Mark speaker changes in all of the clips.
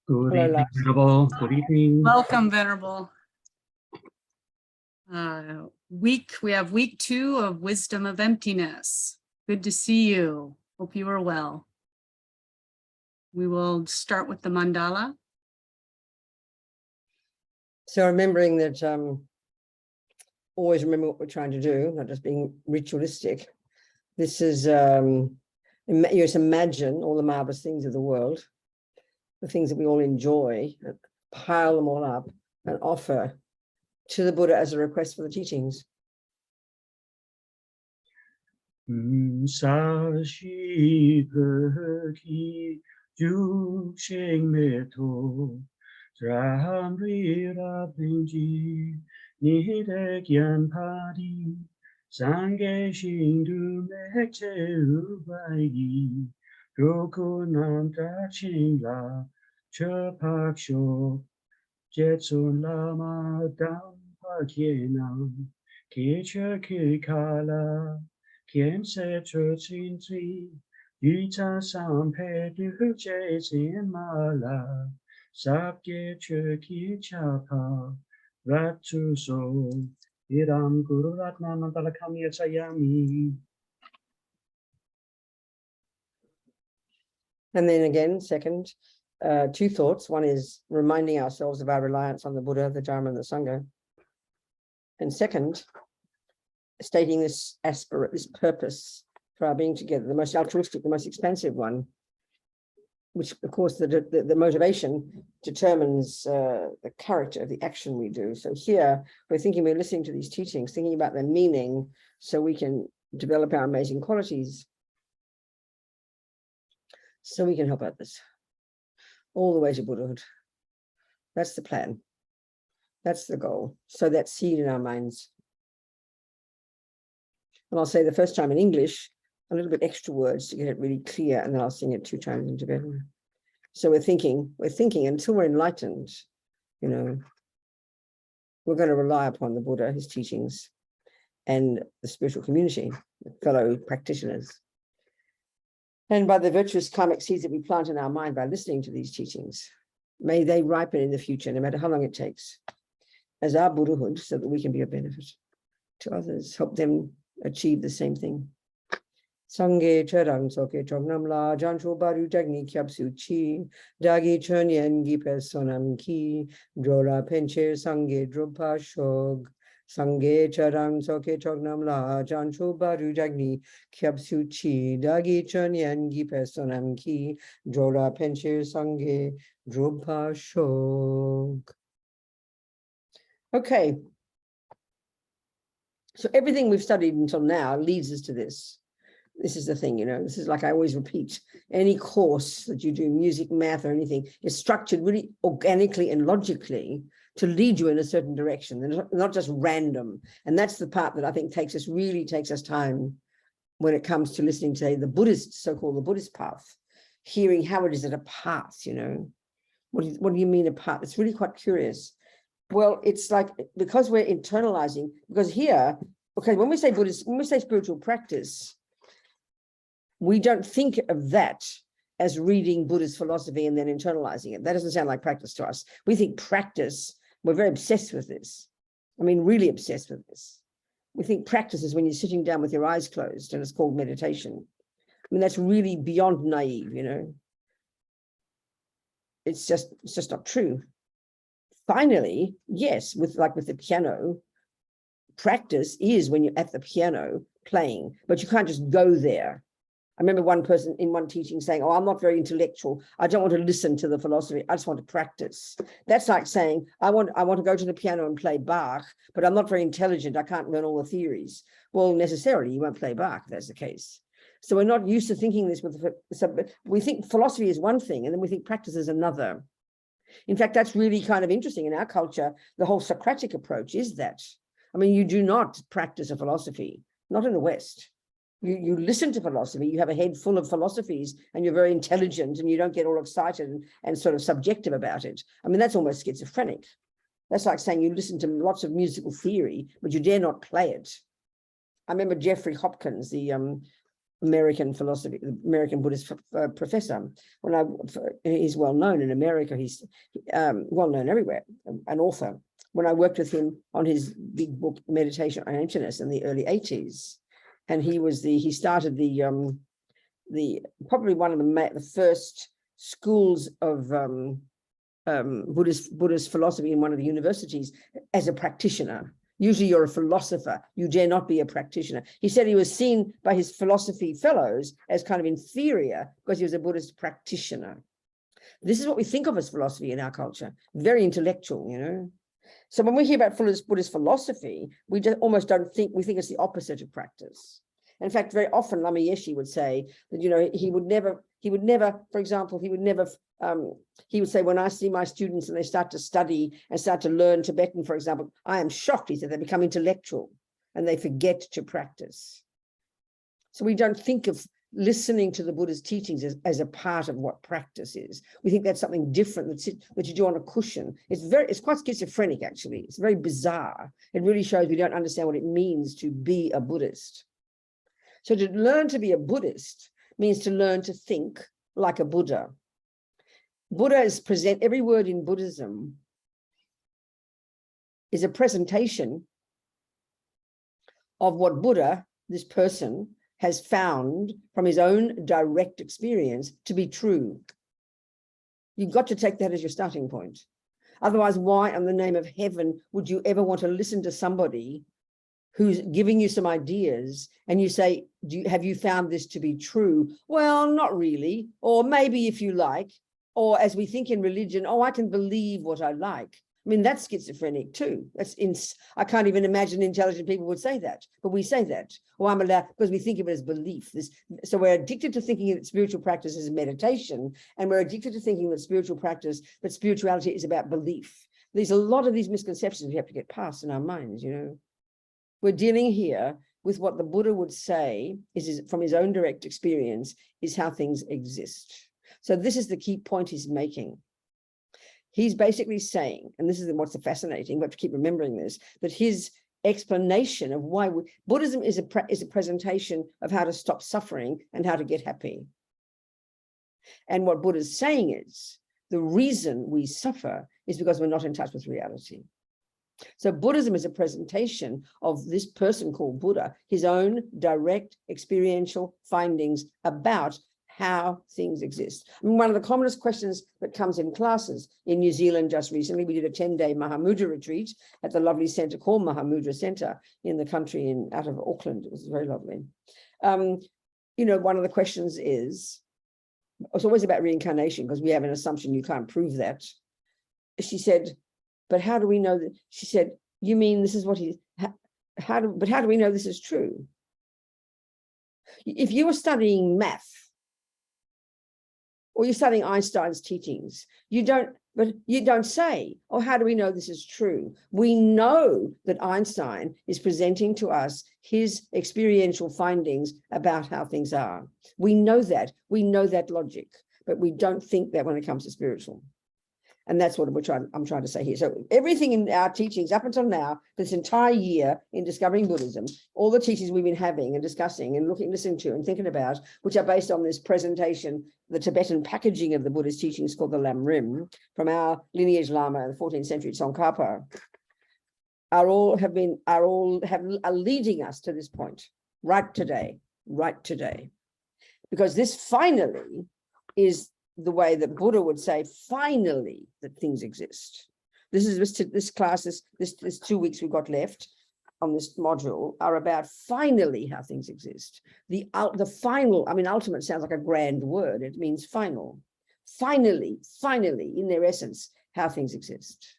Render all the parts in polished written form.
Speaker 1: Good
Speaker 2: Hello,
Speaker 1: evening,
Speaker 2: Lars.
Speaker 1: Venerable. Good evening.
Speaker 3: Welcome, Venerable. We have week 2 of Wisdom of Emptiness. Good to see you. Hope you are well. We will start with the mandala.
Speaker 2: So remembering that, always remember what we're trying to do, not just being ritualistic. This is, just imagine all the marvelous things of the world, the things that we all enjoy, and pile them all up and offer to the Buddha as a request for the teachings.
Speaker 1: Sashi perki jusheng meto Ramri rapinji nihide gyan padi Sange shindu meche ubaigi Roku nam taching la Chepaksho Jetsun lama dam pakyenam Kicha kikala Kien se churchin tri Yuta sampe du jasin mala Sapye churki chapa Ratu so Iram guru ratna mandala kamya sayami.
Speaker 2: And then again, second, 2 thoughts. One is reminding ourselves of our reliance on the Buddha, the Dharma, and the Sangha. And second, stating this purpose for our being together, the most altruistic, the most expansive one, which of course the motivation determines the character of the action we do. So here we're listening to these teachings, thinking about their meaning so we can develop our amazing qualities, so we can help others all the way to Buddhahood. That's the plan. That's the goal. So that seed in our minds. And I'll say the first time in English, a little bit extra words to get it really clear, and then I'll sing it 2 times in Tibetan. So we're thinking until we're enlightened, we're going to rely upon the Buddha, his teachings, and the spiritual community, fellow practitioners. And by the virtuous karmic seeds that we plant in our mind by listening to these teachings, may they ripen in the future, no matter how long it takes, as our Buddhahood, so that we can be of benefit to others, help them achieve the same thing. Sangye charang soke chognam la jancho baru jagni kyapsu chi dagi chönyen gipe sonam ki drola penche sangye drupa shog sangye charang soke chognam la jancho baru jagni kyapsu chi dagi chönyen gipe sonam ki drola penche sangye drupa shog. Okay. So everything we've studied until now leads us to this. This is the thing, this is like I always repeat, any course that you do, music, math, or anything, is structured really organically and logically to lead you in a certain direction, and not just random. And that's the part that I think takes us time when it comes to listening to, say, the Buddhist, so-called the Buddhist path, hearing how it is that a path, What do you mean a path? It's really quite curious. Well, it's like, because we're internalizing, because here, okay, when we say Buddhist, when we say spiritual practice, we don't think of that as reading Buddhist philosophy and then internalizing it. That doesn't sound like practice to us. We think practice, we're very obsessed with this. I mean, really obsessed with this. We think practice is when you're sitting down with your eyes closed and it's called meditation. I mean, that's really beyond naive, It's just not true. Finally, yes, with the piano, practice is when you're at the piano playing, but you can't just go there. I remember one person in one teaching saying, oh, I'm not very intellectual. I don't want to listen to the philosophy. I just want to practice. That's like saying, I want to go to the piano and play Bach, but I'm not very intelligent. I can't learn all the theories. Well, necessarily, you won't play Bach if that's the case. So we're not used to thinking this we think philosophy is one thing, and then we think practice is another. In fact, that's really kind of interesting. In our culture, the whole Socratic approach is that. I mean, you do not practice a philosophy, not in the West. You listen to philosophy, you have a head full of philosophies, and you're very intelligent, and you don't get all excited and sort of subjective about it. I mean, that's almost schizophrenic. That's like saying you listen to lots of musical theory, but you dare not play it. I remember Jeffrey Hopkins, the American philosophy, American Buddhist professor. He's well known in America. He's well known everywhere, an author. When I worked with him on his big book, Meditation on Emptiness, in the early 80s, and he started the probably one of the first schools of Buddhist philosophy in one of the universities as a practitioner. Usually you're a philosopher, you dare not be a practitioner. He said he was seen by his philosophy fellows as kind of inferior because he was a Buddhist practitioner. This is what we think of as philosophy in our culture, very intellectual, you know. So when we hear about Buddhist philosophy, we just almost don't think, we think it's the opposite of practice. In fact, very often Lama Yeshe would say that, you know, he would never, for example, he would say, when I see my students and they start to study and start to learn Tibetan, for example, I am shocked, he said, they become intellectual and they forget to practice. So we don't think of listening to the Buddha's teachings as a part of what practice is. We think that's something different that you do on a cushion. It's quite schizophrenic, actually. It's very bizarre. It really shows we don't understand what it means to be a Buddhist. So to learn to be a Buddhist means to learn to think like a Buddha. Buddha is every word in Buddhism is a presentation of what Buddha, this person, has found from his own direct experience to be true. You've got to take that as your starting point. Otherwise, why in the name of heaven would you ever want to listen to somebody who's giving you some ideas and you say, have you found this to be true? Well, not really. Or maybe if you like, or as we think in religion, oh, I can believe what I like. I mean, that's schizophrenic too. I can't even imagine intelligent people would say that, but we say that. Or I'm allowed, because we think of it as belief. So we're addicted to thinking that spiritual practice is meditation, and we're addicted to thinking that spirituality is about belief. There's a lot of these misconceptions we have to get past in our minds, you know. We're dealing here with what the Buddha would say is from his own direct experience is how things exist. So this is the key point he's making. He's basically saying, and this is what's fascinating, we have to keep remembering this, that his explanation of why Buddhism is a presentation of how to stop suffering and how to get happy. And what Buddha's saying is the reason we suffer is because we're not in touch with reality. So Buddhism is a presentation of this person called Buddha, his own direct experiential findings about how things exist. I mean, one of the commonest questions that comes in classes in New Zealand just recently, we did a 10-day Mahamudra retreat at the lovely centre called Mahamudra Centre in the country out of Auckland. It was very lovely. You know, one of the questions is, it's always about reincarnation because we have an assumption you can't prove that. She said, but how do we know that? She said, you mean this is what how do we know this is true? If you were studying math, or you're studying Einstein's teachings, you don't say, oh, how do we know this is true? We know that Einstein is presenting to us his experiential findings about how things are. We know that logic, but we don't think that when it comes to spiritual. And that's what I'm trying to say here. So everything in our teachings up until now, this entire year in discovering Buddhism, all the teachings we've been having and discussing and listening to and thinking about, which are based on this presentation, the Tibetan packaging of the Buddhist teachings called the Lam Rim, from our lineage Lama in the 14th century Tsongkhapa, are leading us to this point right today. Because this finally is the way that Buddha would say, finally, that things exist. This class, this 2 weeks we've got left on this module are about finally how things exist. The final, I mean, ultimate sounds like a grand word. It means final. Finally, in their essence, how things exist.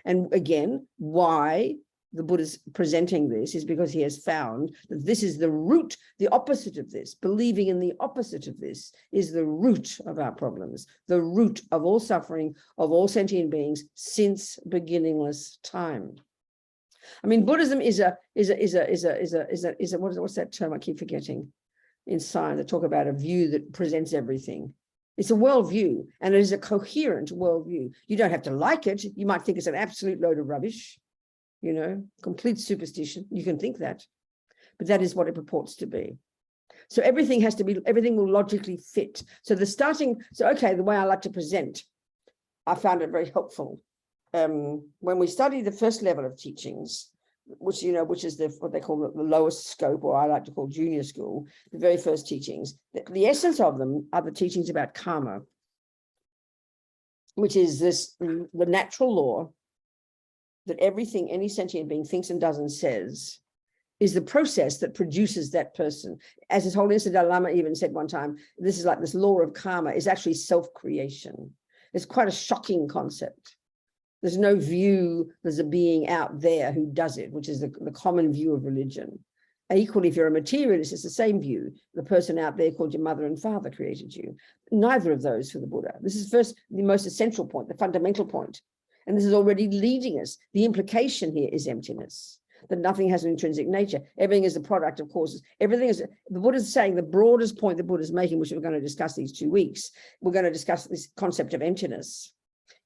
Speaker 2: And again, why the Buddha's presenting this is because he has found that this is the root, the opposite of this. Believing in the opposite of this is the root of our problems, the root of all suffering of all sentient beings since beginningless time. I mean, Buddhism what's that term I keep forgetting in science? They talk about a view that presents everything. It's a worldview, and it is a coherent worldview. You don't have to like it. You might think it's an absolute load of rubbish. You know, complete superstition. You can think that, but that is what it purports to be. So everything will logically fit. So okay, the way I like to present, I found it very helpful. When we study the first level of teachings, which is what they call the lowest scope, or I like to call junior school, the very first teachings, the essence of them are the teachings about karma, which is the natural law that everything any sentient being thinks and does and says is the process that produces that person. As His Holiness the Dalai Lama even said one time, this is like this law of karma is actually self-creation. It's quite a shocking concept. There's no view, there's a being out there who does it, which is the common view of religion. And equally, if you're a materialist, it's the same view. The person out there called your mother and father created you. Neither of those for the Buddha. This is first the most essential point, the fundamental point. And this is already leading us. The implication here is emptiness, that nothing has an intrinsic nature. Everything is the product of causes. Everything is, the Buddha is saying the broadest point the Buddha is making, which we're going to discuss these 2 weeks. We're going to discuss this concept of emptiness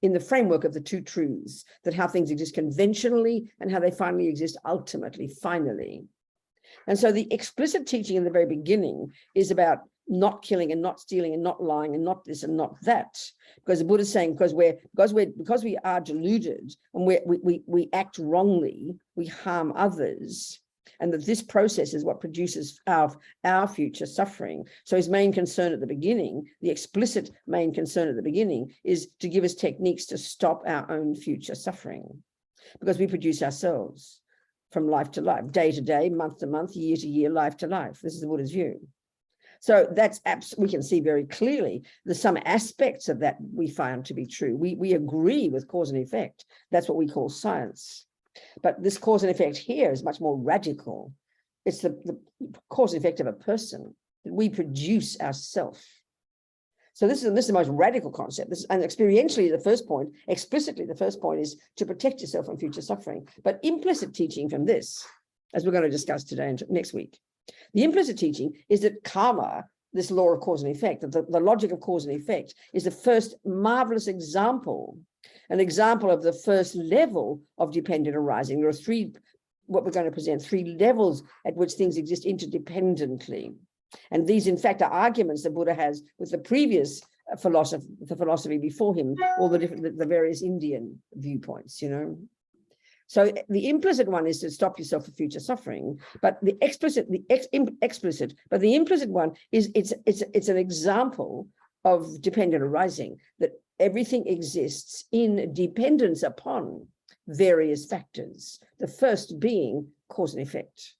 Speaker 2: in the framework of the 2 truths, that how things exist conventionally and how they finally exist ultimately, finally. And so the explicit teaching in the very beginning is about not killing and not stealing and not lying and not this and not that, because the Buddha is saying because we are deluded and we act wrongly, we harm others, and that this process is what produces our future suffering. So his main concern at the beginning, the explicit main concern at the beginning, is to give us techniques to stop our own future suffering, because we produce ourselves from life to life, day to day, month to month, year to year, life to life. This is the Buddha's view. So that's we can see very clearly there's some aspects of that we find to be true. We agree with cause and effect. That's what we call science. But this cause and effect here is much more radical. It's the cause and effect of a person that we produce ourselves. So this is the most radical concept. And experientially, the first point, explicitly, the first point is to protect yourself from future suffering. But implicit teaching from this, as we're going to discuss today and next week, the implicit teaching is that karma, this law of cause and effect, that the logic of cause and effect, is the first marvelous example, an example of the first level of dependent arising. There are what we're going to present, 3 levels at which things exist interdependently. And these, in fact, are arguments the Buddha has with the previous philosophy before him, all the various Indian viewpoints, So the implicit one is to stop yourself from future suffering, but the implicit one is it's an example of dependent arising, that everything exists in dependence upon various factors, the first being cause and effect.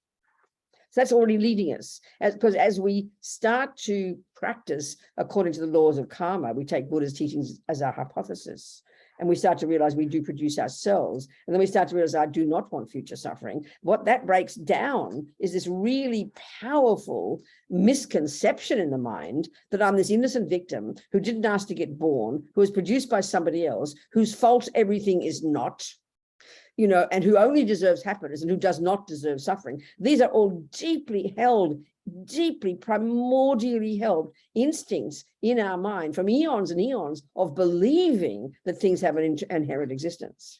Speaker 2: So that's already leading us, because as we start to practice according to the laws of karma, we take Buddha's teachings as our hypothesis, and we start to realize we do produce ourselves, and then we start to realize I do not want future suffering. What that breaks down is this really powerful misconception in the mind that I'm this innocent victim who didn't ask to get born, who was produced by somebody else, whose fault everything is not, and who only deserves happiness and who does not deserve suffering. These are all deeply primordially held instincts in our mind from eons and eons of believing that things have an inherent existence.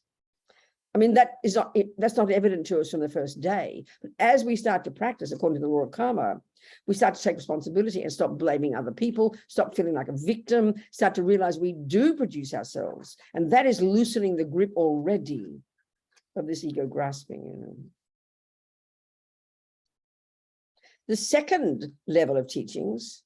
Speaker 2: I mean, that's not evident to us from the first day. But as we start to practice according to the law of karma, we start to take responsibility and stop blaming other people, stop feeling like a victim, start to realize we do produce ourselves. And that is loosening the grip already of this ego grasping. The second level of teachings,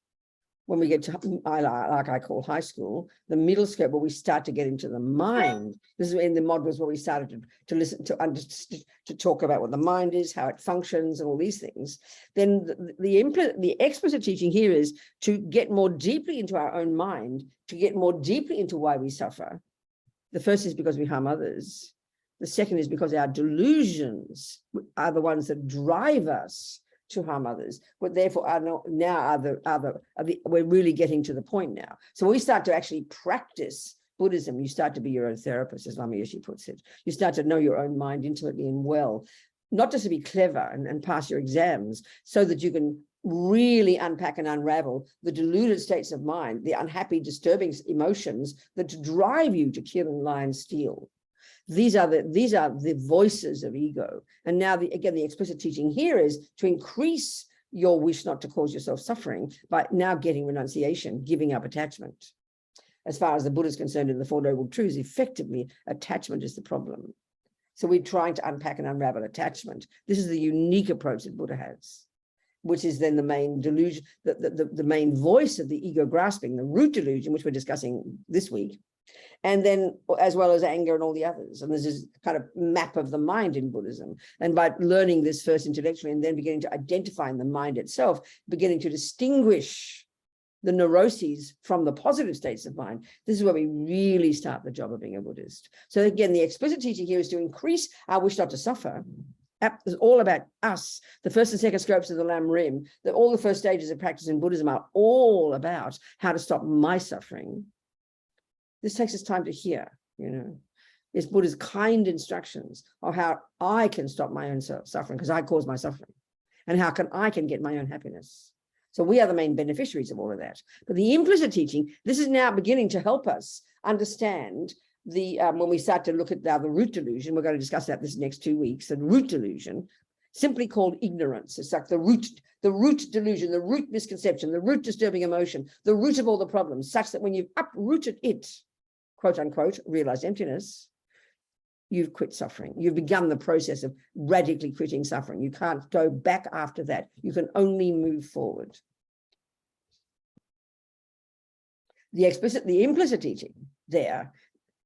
Speaker 2: when we get to, like I call high school, the middle scope, where we start to get into the mind. This is in the modules where we started to listen to talk about what the mind is, how it functions, and all these things. Then the explicit teaching here is to get more deeply into our own mind, to get more deeply into why we suffer. The first is because we harm others. The second is because our delusions are the ones that drive us to harm others, but therefore we're really getting to the point now. So when we start to actually practice Buddhism, you start to be your own therapist, as Lama Yeshe puts it. You start to know your own mind intimately and well, not just to be clever and pass your exams, so that you can really unpack and unravel the deluded states of mind, the unhappy, disturbing emotions that drive you to kill and lie and steal. These are the voices of ego. And now, again, the explicit teaching here is to increase your wish not to cause yourself suffering by now getting renunciation, giving up attachment. As far as the Buddha is concerned in the Four Noble Truths, effectively, attachment is the problem. So we're trying to unpack and unravel attachment. This is the unique approach that Buddha has, which is then the main delusion, the main voice of the ego grasping, the root delusion, which we're discussing this week, and then as well as anger and all the others. And there's this kind of map of the mind in Buddhism. And by learning this first intellectually and then beginning to identify in the mind itself, beginning to distinguish the neuroses from the positive states of mind, this is where we really start the job of being a Buddhist. So again, the explicit teaching here is to increase our wish not to suffer. It's all about us. The first and second scopes of the Lam Rim, that all the first stages of practice in Buddhism are all about how to stop my suffering. This takes us time to hear, It's Buddha's kind instructions of how I can stop my own suffering, because I cause my suffering, and how I can get my own happiness. So we are the main beneficiaries of all of that. But the implicit teaching, this is now beginning to help us understand the, when we start to look at now the root delusion, we're going to discuss that this next 2 weeks, the root delusion, simply called ignorance. It's like the root delusion, the root misconception, the root disturbing emotion, the root of all the problems, such that when you've uprooted it, quote unquote, realized emptiness, you've quit suffering. You've begun the process of radically quitting suffering. You can't go back after that. You can only move forward. The implicit teaching there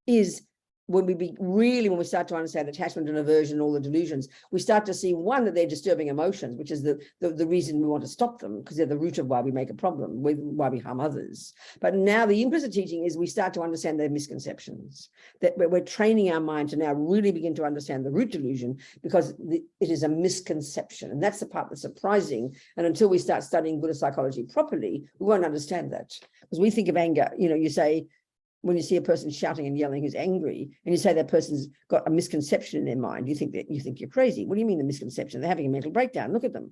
Speaker 2: is when we start to understand attachment and aversion and all the delusions, we start to see, one, that they're disturbing emotions, which is the reason we want to stop them, because they're the root of why we make a problem, why we harm others. But now the implicit teaching is we start to understand their misconceptions, that we're training our mind to now really begin to understand the root delusion, because it is a misconception. And that's the part that's surprising. And until we start studying Buddhist psychology properly, we won't understand that. Because we think of anger, you say, when you see a person shouting and yelling who's angry, and you say that person's got a misconception in their mind, you think you're crazy. What do you mean the misconception? They're having a mental breakdown. Look at them.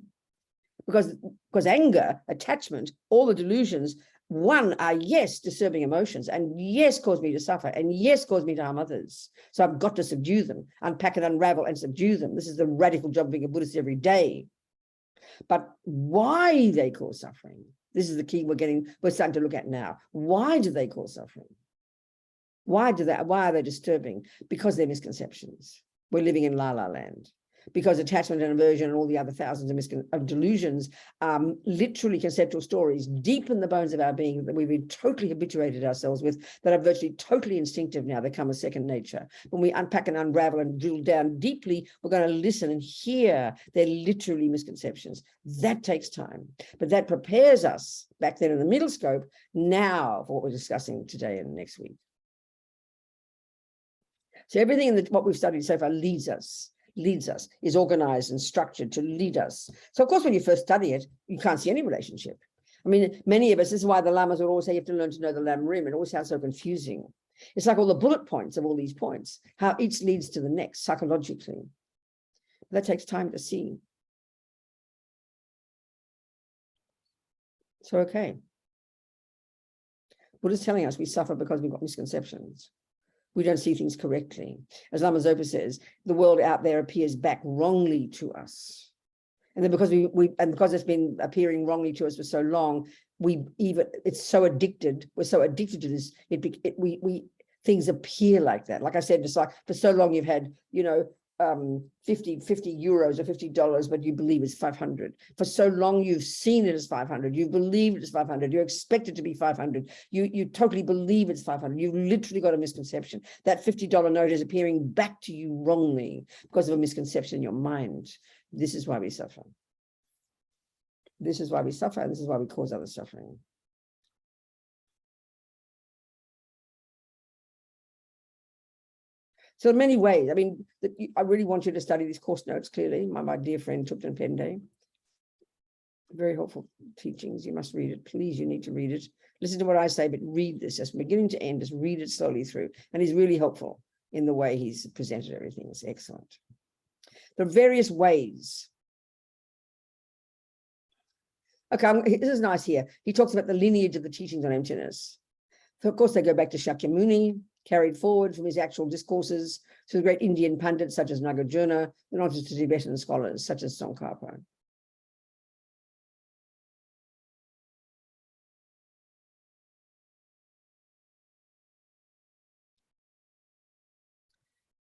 Speaker 2: Because anger, attachment, all the delusions, one, are yes, disturbing emotions, and yes, cause me to suffer, and yes, cause me to harm others. So I've got to subdue them, unpack and unravel and subdue them. This is the radical job of being a Buddhist every day. But why they cause suffering, this is the key we're starting to look at now. Why do they cause suffering? Why are they disturbing? Because they're misconceptions. We're living in la-la land. Because attachment and aversion and all the other thousands of delusions are literally conceptual stories deep in the bones of our being that we've been totally habituated ourselves with, that are virtually totally instinctive now. They come as second nature. When we unpack and unravel and drill down deeply, we're going to listen and hear they're literally misconceptions. That takes time. But that prepares us back then in the middle scope now for what we're discussing today and next week. So everything in what we've studied so far leads us, is organized and structured to lead us. So of course, when you first study it, you can't see any relationship. I mean, many of us, this is why the lamas would always say you have to learn to know the Lam Rim. It always sounds so confusing. It's like all the bullet points of all these points, how each leads to the next psychologically. That takes time to see. So, okay. Buddha's telling us we suffer because we've got misconceptions. We don't see things correctly. As Lama Zopa says, the world out there appears back wrongly to us. And then because it's been appearing wrongly to us for so long, it's so addicted. We're so addicted to this. Things appear like that. Like I said, just like for so long you've had, 50 euros or $50, but you believe it's 500. For so long you've seen it as 500. You believed it's 500. You expect it to be 500. You totally believe it's 500. You've literally got a misconception. That $50 note is appearing back to you wrongly because of a misconception in your mind. This is why we suffer. This is why we suffer, and this is why we cause other suffering. So in many ways, I mean, I really want you to study these course notes clearly. My dear friend Thupten Pende. Very helpful teachings. You must read it. Please, you need to read it. Listen to what I say, but read this just from beginning to end. Just read it slowly through. And he's really helpful in the way he's presented everything. It's excellent. There are various ways. Okay, this is nice here. He talks about the lineage of the teachings on emptiness. So of course, they go back to Shakyamuni, carried forward from his actual discourses to the great Indian pundits such as Nagarjuna, and also to Tibetan scholars such as Tsongkhapa.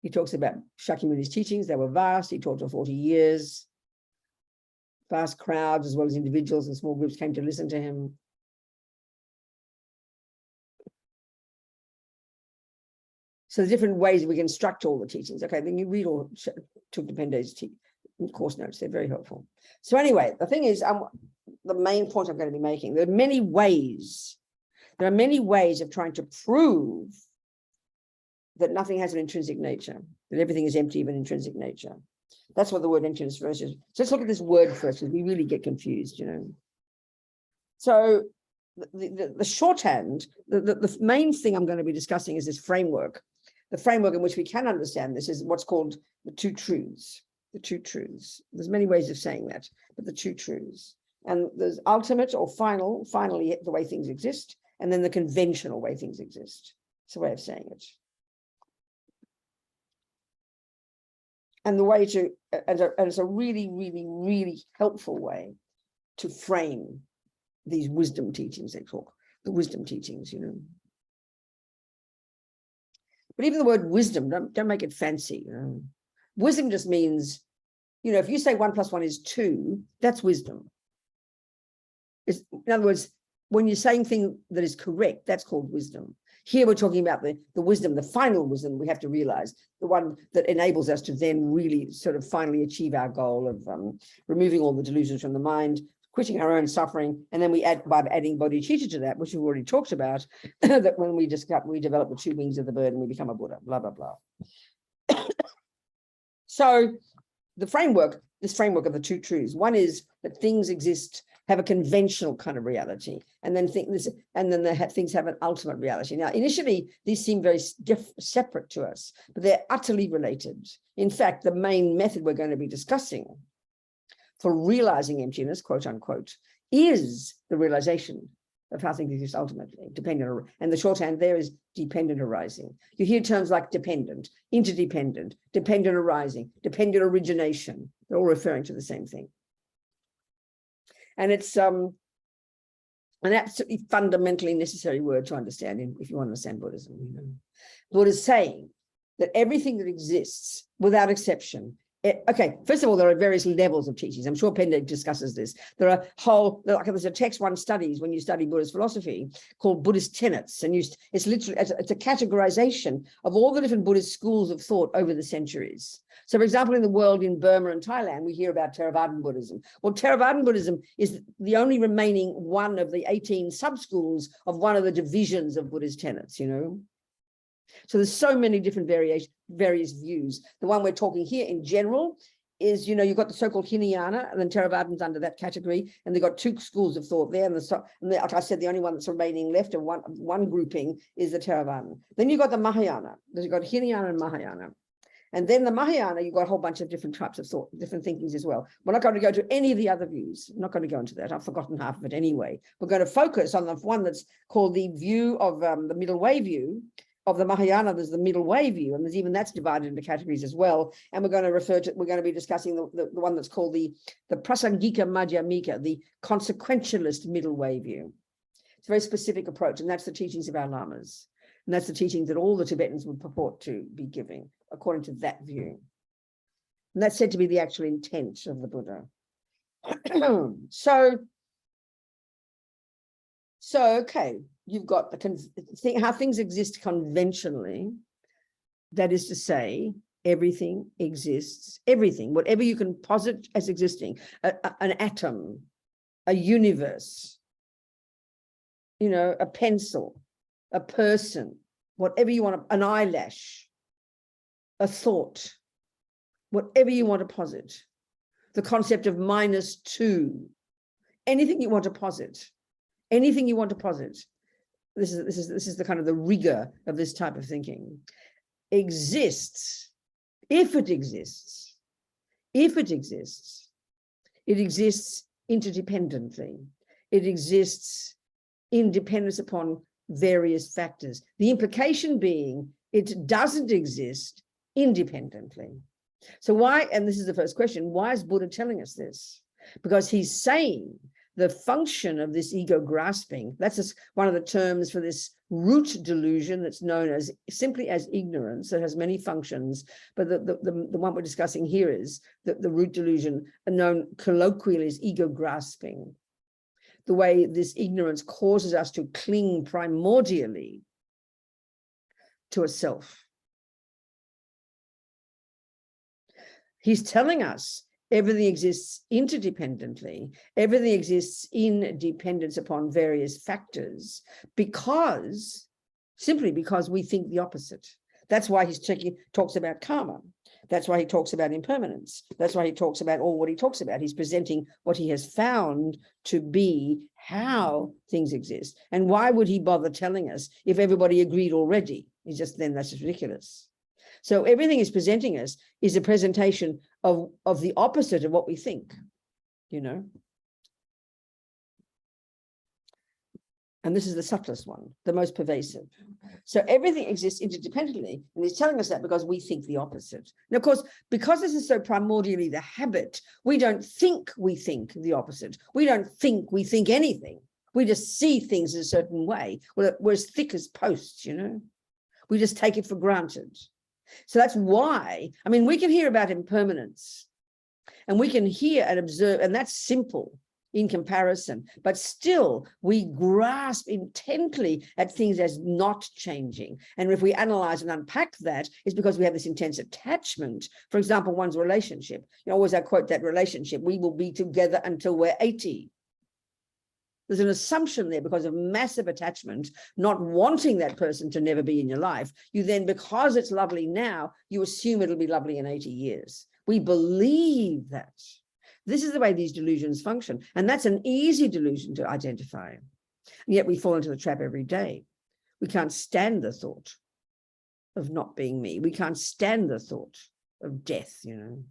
Speaker 2: He talks about Shakyamuni's teachings. They were vast. He taught for 40 years. Vast crowds, as well as individuals and small groups, came to listen to him. So the different ways we can structure all the teachings. Okay, then you read all Thupten course notes. They're very helpful. So anyway, the thing is, the main point I'm going to be making, there are many ways. There are many ways of trying to prove that nothing has an intrinsic nature, that everything is empty of an intrinsic nature. That's what the word emptiness first is. So let's look at this word first, because we really get confused, you know. So the shorthand, the main thing I'm going to be discussing is this framework. The framework in which we can understand this is what's called the two truths. The two truths. There's many ways of saying that, but the two truths. And there's ultimate or finally the way things exist, and then the conventional way things exist. It's a way of saying it. And the way to, and it's a really, really, really helpful way to frame these wisdom teachings, they talk, the wisdom teachings, you know. But even the word wisdom, don't make it fancy. You know? Wisdom just means, you know, if you say 1 + 1 is 2, that's wisdom. In other words, when you're saying thing that is correct, that's called wisdom. Here we're talking about the wisdom, the final wisdom we have to realize, the one that enables us to then really sort of finally achieve our goal of removing all the delusions from the mind, quitting our own suffering, and then we add, by adding bodhicitta to that, which we've already talked about, that when we develop the 2 wings of the bird and we become a Buddha, blah, blah, blah. So the framework, this framework of the two truths, one is that things exist, have a conventional kind of reality, and then things have an ultimate reality. Now, initially, these seem very separate to us, but they're utterly related. In fact, the main method we're going to be discussing for realizing emptiness, quote unquote, is the realization of how things exist ultimately, dependent, and the shorthand there is dependent arising. You hear terms like dependent, interdependent, dependent arising, dependent origination. They're all referring to the same thing. And it's an absolutely fundamentally necessary word to understand if you want to understand Buddhism. You know? Buddha is saying that everything that exists, without exception, okay, first of all, there are various levels of teachings. I'm sure Pende discusses this. There are there's a text one studies when you study Buddhist philosophy called Buddhist Tenets, and it's literally it's a categorization of all the different Buddhist schools of thought over the centuries. So, for example, in the world, in Burma and Thailand, we hear about Theravadan Buddhism. Well, Theravadan Buddhism is the only remaining one of the 18 sub-schools of one of the divisions of Buddhist tenets, you know. So there's so many different various views. The one we're talking here in general is, you know, you've got the so-called Hinayana, and then Theravadin's under that category, and they've got 2 schools of thought there. And like I said, the only one that's remaining left of one grouping is the Theravadan. Then you've got the Mahayana. You've got Hinayana and Mahayana. And then the Mahayana, you've got a whole bunch of different types of thought, different thinkings as well. We're not going to go to any of the other views. I'm not going to go into that. I've forgotten half of it anyway. We're going to focus on the one that's called the view of the middle way view. Of the Mahayana, there's the middle way view, and there's even that's divided into categories as well. And we're going to be discussing the one that's called the Prasangika Madhyamika, the consequentialist middle way view. It's a very specific approach, and that's the teachings of our lamas. And that's the teachings that all the Tibetans would purport to be giving, according to that view. And that's said to be the actual intent of the Buddha. So, okay, you've got how things exist conventionally. That is to say, everything exists, everything, whatever you can posit as existing, an atom, a universe, you know, a pencil, a person, whatever you want, an eyelash, a thought, whatever you want to posit, the concept of -2, anything you want to posit, anything you want to posit. This is the kind of the rigor of this type of thinking. Exists, if it exists, it exists interdependently. It exists in dependence upon various factors. The implication being it doesn't exist independently. So why, and this is the first question, why is Buddha telling us this? Because he's saying the function of this ego grasping, that's just one of the terms for this root delusion that's known as simply as ignorance. It has many functions, but the one we're discussing here is that the root delusion, known colloquially as ego grasping. The way this ignorance causes us to cling primordially to a self. He's telling us everything exists interdependently. Everything exists in dependence upon various factors simply because we think the opposite. That's why he's talks about karma. That's why he talks about impermanence. That's why he talks about all what he talks about. He's presenting what he has found to be how things exist. And why would he bother telling us if everybody agreed already? That's just ridiculous. So everything he's presenting us is a presentation of the opposite of what we think, you know. And this is the subtlest one, the most pervasive. So everything exists interdependently, and he's telling us that because we think the opposite. And of course, because this is so primordially the habit, we don't think we think the opposite. We don't think we think anything. We just see things in a certain way. We're as thick as posts, you know. We just take it for granted. So that's why, I mean, we can hear about impermanence, and we can hear and observe, and that's simple in comparison, but still we grasp intently at things as not changing. And if we analyze and unpack that, it's because we have this intense attachment. For example, one's relationship. You know, always I quote that relationship, we will be together until we're 80. There's an assumption there because of massive attachment, not wanting that person to never be in your life. You then, because it's lovely now, you assume it'll be lovely in 80 years. We believe that. This is the way these delusions function. And that's an easy delusion to identify. And yet we fall into the trap every day. We can't stand the thought of not being me. We can't stand the thought of death, you know,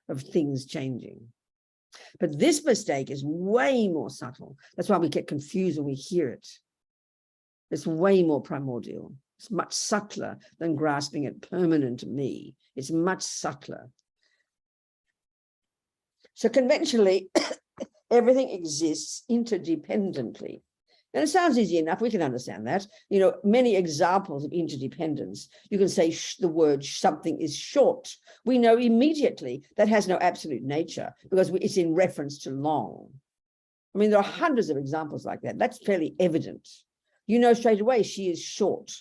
Speaker 2: of things changing. But this mistake is way more subtle. That's why we get confused when we hear it. It's way more primordial. It's much subtler than grasping at permanent me. It's much subtler. So conventionally, everything exists interdependently. And it sounds easy enough. We can understand that. You know, many examples of interdependence. You can say the word something is short. We know immediately that has no absolute nature because it's in reference to long. I mean, there are hundreds of examples like that. That's fairly evident. You know straight away she is short.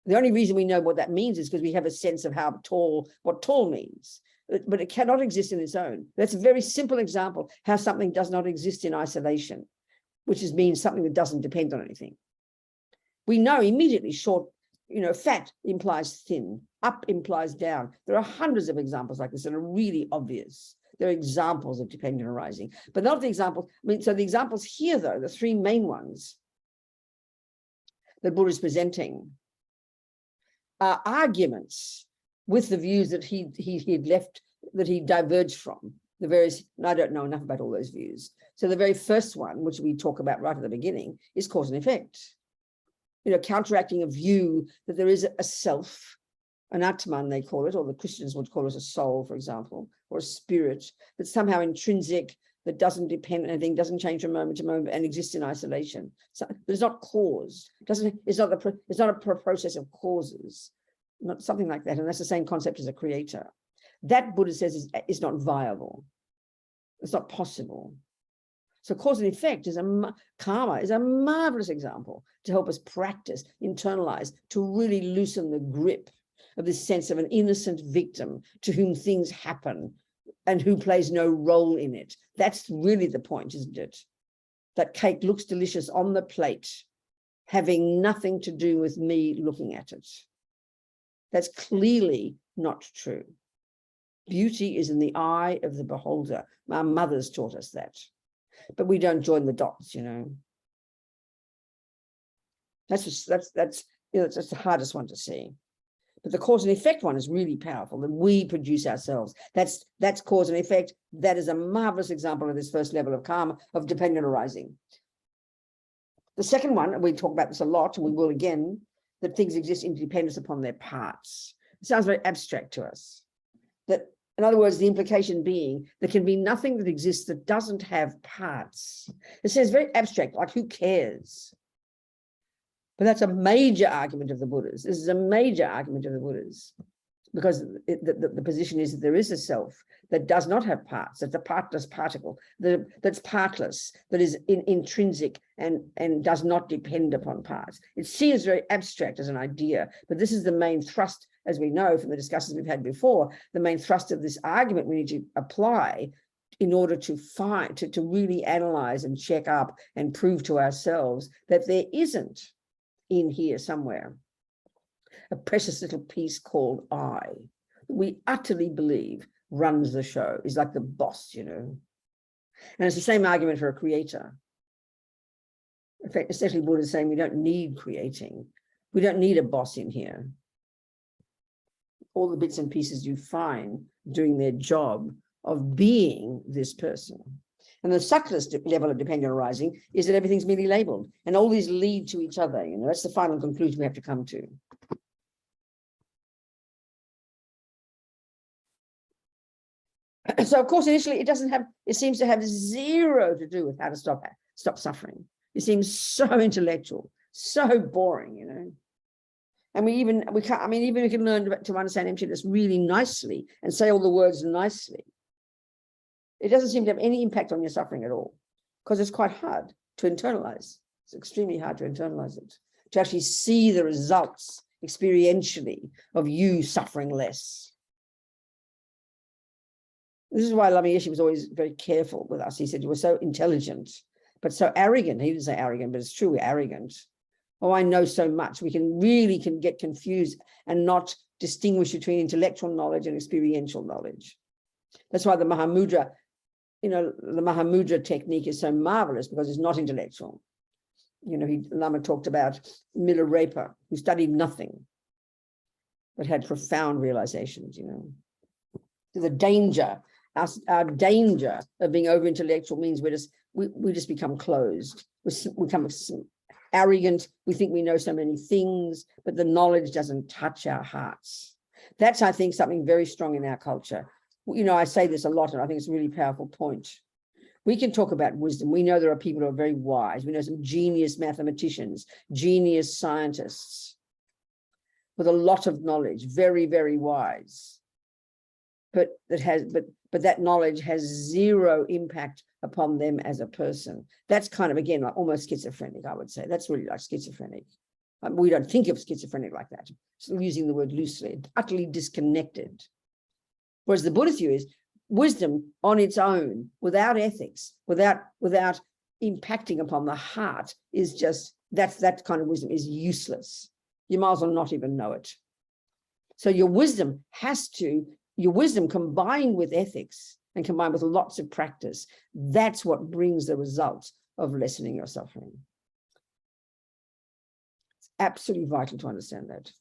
Speaker 2: The only reason we know what that means is because we have a sense of how tall, what tall means. But it cannot exist in its own. That's a very simple example how something does not exist in isolation, which means something that doesn't depend on anything. We know immediately short, you know, fat implies thin, up implies down. There are hundreds of examples like this that are really obvious. There are examples of dependent arising, but not the examples. I mean, so the examples here, though, the three main ones that Buddha is presenting are arguments with the views that he had left, that he diverged from. The various, and I don't know enough about all those views. So the very first one, which we talk about right at the beginning, is cause and effect. You know, counteracting a view that there is a self, an Atman they call it, or the Christians would call it a soul, for example, or a spirit that's somehow intrinsic, that doesn't depend on anything, doesn't change from moment to moment, and exists in isolation. So it's not caused. It's not a process of causes. Not something like that, and that's the same concept as a creator. That Buddha says is not viable. It's not possible. So cause and effect is karma is a marvelous example to help us practice, internalize, to really loosen the grip of this sense of an innocent victim to whom things happen and who plays no role in it. That's really the point, isn't it? That cake looks delicious on the plate, having nothing to do with me looking at it. That's clearly not true. Beauty is in the eye of the beholder. Our mothers taught us that. But we don't join the dots, you know. That's the hardest one to see. But the cause and effect one is really powerful, that we produce ourselves. That's cause and effect. That is a marvelous example of this first level of karma, of dependent arising. The second one, and we talk about this a lot, and we will again, that things exist in dependence upon their parts. It sounds very abstract to us. That In other words, the implication being there can be nothing that exists that doesn't have parts. It says very abstract, like who cares? But that's a major argument of the Buddhas. This is a major argument of the Buddhas, because the position is that there is a self that does not have parts, that's a partless particle, that's partless, that is intrinsic and does not depend upon parts. It seems very abstract as an idea, but this is the main thrust, as we know from the discussions we've had before, the main thrust of this argument we need to apply in order to find, to really analyze and check up and prove to ourselves that there isn't in here somewhere a precious little piece called I. We utterly believe runs the show, is like the boss, you know. And it's the same argument for a creator. In fact, essentially Buddha is saying we don't need creating. We don't need a boss in here. All the bits and pieces you find doing their job of being this person. And the subtlest level of dependent arising is that everything's merely labeled, and all these lead to each other. You know, that's the final conclusion we have to come to. So, of course, initially it seems to have zero to do with how to stop suffering. It seems so intellectual, so boring, you know. And even we can learn to understand emptiness really nicely and say all the words nicely. It doesn't seem to have any impact on your suffering at all, because it's quite hard to internalize. It's extremely hard to internalize it, to actually see the results experientially of you suffering less. This is why Lama Yeshe was always very careful with us. He said, you were so intelligent, but so arrogant. He didn't say arrogant, but it's true, we're arrogant. Oh, I know so much. We can get confused and not distinguish between intellectual knowledge and experiential knowledge. That's why the Mahamudra, you know, the Mahamudra technique is so marvelous, because it's not intellectual. You know, Lama talked about Milarepa, who studied nothing, but had profound realizations, you know. The danger, our danger of being over-intellectual means we just become closed. We become arrogant. We think we know so many things, but the knowledge doesn't touch our hearts. That's, I think, something very strong in our culture. You know, I say this a lot, and I think it's a really powerful point. We can talk about wisdom. We know there are people who are very wise. We know some genius mathematicians, genius scientists with a lot of knowledge, very, very wise. But that knowledge has zero impact upon them as a person. That's kind of, again, like almost schizophrenic, I would say. That's really like schizophrenic. We don't think of schizophrenic like that. So using the word loosely, utterly disconnected. Whereas the Buddhist view is wisdom on its own, without ethics, without impacting upon the heart, is just, that kind of wisdom is useless. You might as well not even know it. So your wisdom combined with ethics and combined with lots of practice, that's what brings the results of lessening your suffering. It's absolutely vital to understand that.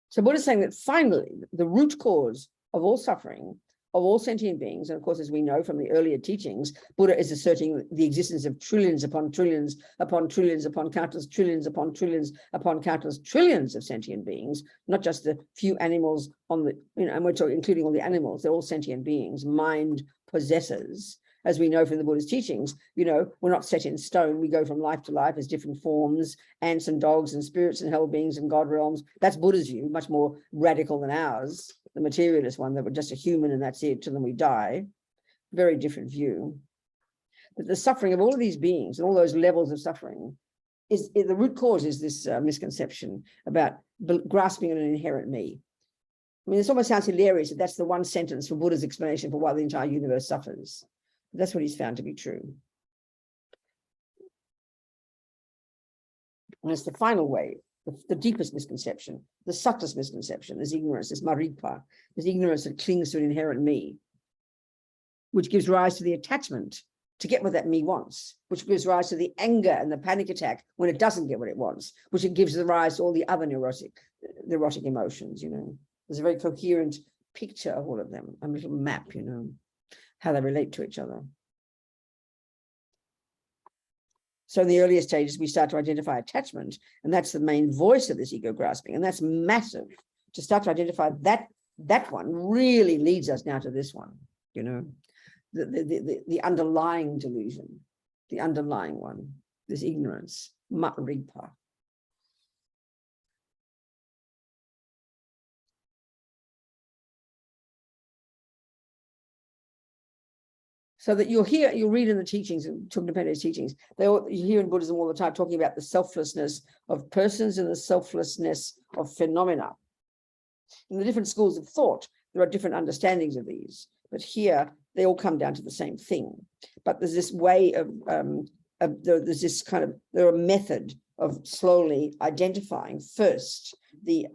Speaker 2: So Buddha is saying that finally, the root cause of all suffering, of all sentient beings, and of course, as we know from the earlier teachings, Buddha is asserting the existence of trillions upon trillions upon trillions upon countless trillions upon trillions upon countless trillions of sentient beings, not just the few animals on the, you know, and we're talking including all the animals, they're all sentient beings, mind possessors. As we know from the Buddhist teachings, you know, we're not set in stone. We go from life to life as different forms, ants and dogs and spirits and hell beings and God realms. That's Buddha's view, much more radical than ours, the materialist one, that we're just a human and that's it till then we die. Very different view. But the suffering of all of these beings and all those levels of suffering is the root cause is this misconception about grasping an inherent me. I mean, this almost sounds hilarious that that's the one sentence for Buddha's explanation for why the entire universe suffers. That's what he's found to be true. And it's the final way, the deepest misconception, the subtlest misconception, is ignorance, is maripa, is ignorance that clings to an inherent me, which gives rise to the attachment to get what that me wants, which gives rise to the anger and the panic attack when it doesn't get what it wants, which it gives rise to all the other neurotic emotions, you know. There's a very coherent picture of all of them, a little map, you know, how they relate to each other. So in the earlier stages, we start to identify attachment, and that's the main voice of this ego grasping, and that's massive. To start to identify that one really leads us now to this one, you know, the underlying delusion, the underlying one, this ignorance, ripa. So that you'll read in the teachings, talking about his teachings, you hear in Buddhism all the time talking about the selflessness of persons and the selflessness of phenomena. In the different schools of thought, there are different understandings of these, but here they all come down to the same thing. But there's this way of, there's this kind of, there are method of slowly identifying first the,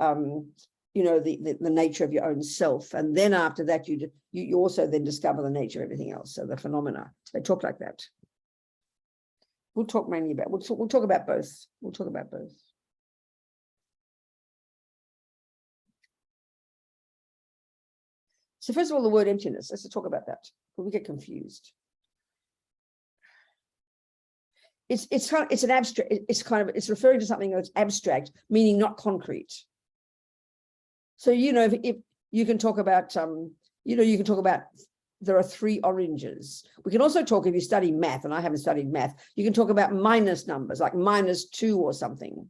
Speaker 2: you know, the nature of your own self, and then after that you also then discover the nature of everything else. So the phenomena, they talk like that. We'll talk mainly about, we'll talk about both. We'll talk about both. So first of all, the word emptiness. Let's talk about that, but we get confused. It's an abstract. It's referring to something that's abstract, meaning not concrete. So, you know, if you can talk about, you know, you can talk about there are 3 oranges. We can also talk, if you study math, and I haven't studied math, you can talk about minus numbers, like -2 or something.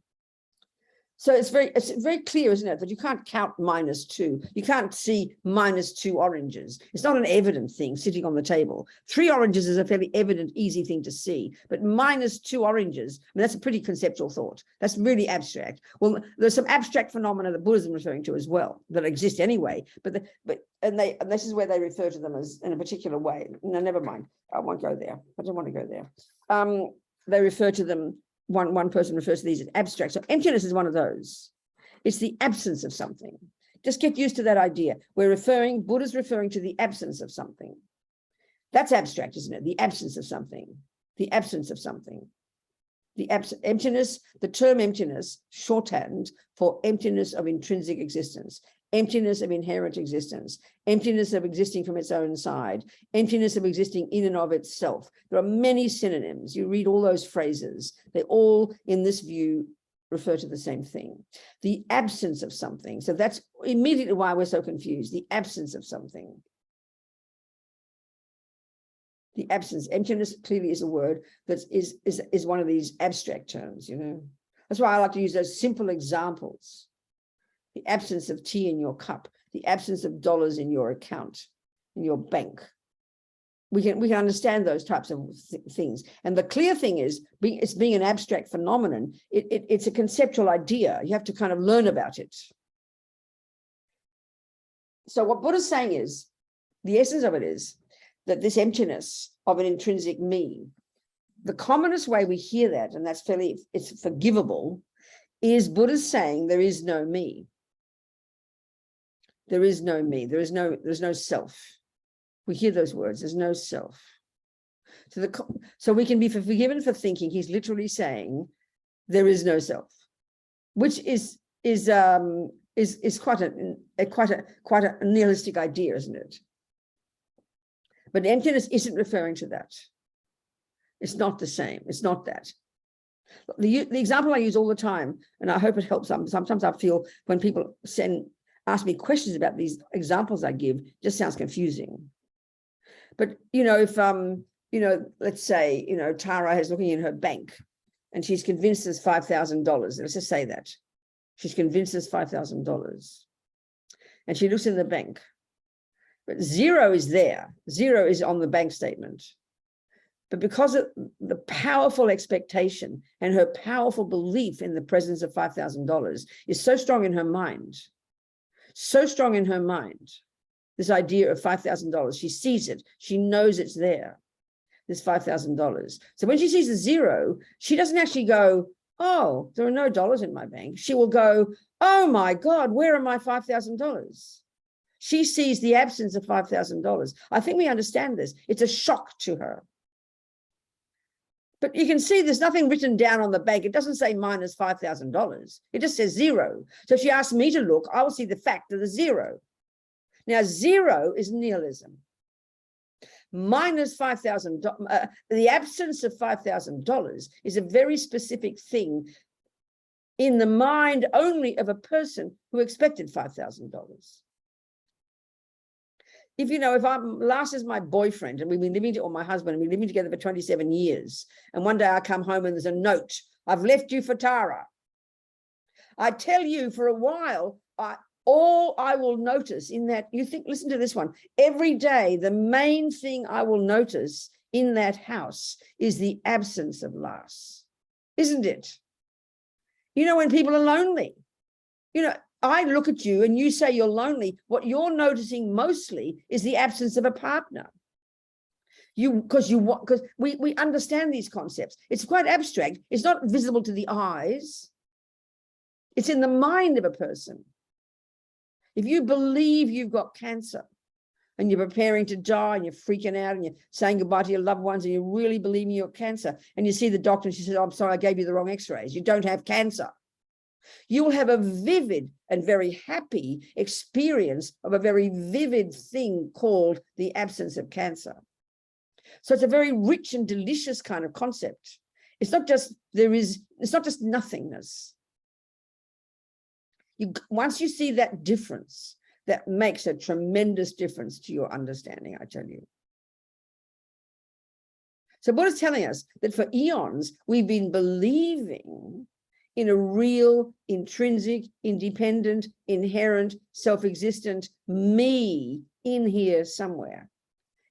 Speaker 2: So it's very clear, isn't it, that you can't count -2. You can't see -2 oranges. It's not an evident thing sitting on the table. 3 oranges is a fairly evident, easy thing to see, but -2 oranges, I mean, that's a pretty conceptual thought. That's really abstract. Well, there's some abstract phenomena that Buddhism is referring to as well that exist anyway, and this is where they refer to them as in a particular way. No, never mind. I won't go there. I don't want to go there. They refer to them. One person refers to these as abstract. So emptiness is one of those. It's the absence of something. Just get used to that idea. Buddha's referring to the absence of something. That's abstract, isn't it? The absence of something. The absence of something. Emptiness, the term emptiness, shorthand for emptiness of intrinsic existence, emptiness of inherent existence, emptiness of existing from its own side, emptiness of existing in and of itself. There are many synonyms. You read all those phrases. They all, in this view, refer to the same thing. The absence of something. So that's immediately why we're so confused. The absence of something. The absence, emptiness clearly is a word that is one of these abstract terms, you know. That's why I like to use those simple examples. The absence of tea in your cup, the absence of dollars in your account, in your bank. We can understand those types of things. And the clear thing is, it's being an abstract phenomenon. It's a conceptual idea. You have to kind of learn about it. So what Buddha's saying is, the essence of it is that this emptiness of an intrinsic me, the commonest way we hear that, and that's it's forgivable, is Buddha's saying there is no me. There is no me. There's no self. We hear those words. There's no self. So we can be forgiven for thinking he's literally saying there is no self, which is quite a nihilistic idea, isn't it? But emptiness isn't referring to that. It's not the same. It's not that. The example I use all the time, and I hope it helps. Sometimes I feel when people ask me questions about these examples I give, it just sounds confusing. But, you know, if, you know, let's say, you know, Tara is looking in her bank and she's convinced there's $5,000. Let's just say that. She's convinced there's $5,000. And she looks in the bank. But 0 is there. 0 is on the bank statement. But because of the powerful expectation and her powerful belief in the presence of $5,000 is so strong in her mind, this idea of $5,000, she sees it, she knows it's there, this $5,000. So when she sees the 0, she doesn't actually go, oh, there are no dollars in my bank. She will go, oh my God, where are my $5,000? She sees the absence of $5,000. I think we understand this. It's a shock to her. But you can see there's nothing written down on the bank. It doesn't say minus $5,000. It just says 0. So if she asks me to look, I will see the fact of the 0. Now, 0 is nihilism. minus $5,000, the absence of $5,000 is a very specific thing in the mind only of a person who expected $5,000. If I'm Lars is my boyfriend and we've been living or my husband and we've been living together for 27 years, and one day I come home and there's a note, I've left you for Tara. I tell you, for a while, all I will notice in that, listen to this one, every day, the main thing I will notice in that house is the absence of Lars, isn't it? When people are lonely, I look at you and you say you're lonely. What you're noticing mostly is the absence of a partner. Because we understand these concepts. It's quite abstract. It's not visible to the eyes. It's in the mind of a person. If you believe you've got cancer and you're preparing to die and you're freaking out and you're saying goodbye to your loved ones and you're really believing you're cancer, and you see the doctor and she says, oh, I'm sorry, I gave you the wrong x-rays. You don't have cancer. You will have a vivid and very happy experience of a very vivid thing called the absence of cancer. So it's a very rich and delicious kind of concept. It's not just nothingness. Once you see that difference, that makes a tremendous difference to your understanding, I tell you. So Buddha's telling us that for eons, we've been believing in a real, intrinsic, independent, inherent, self-existent me in here somewhere.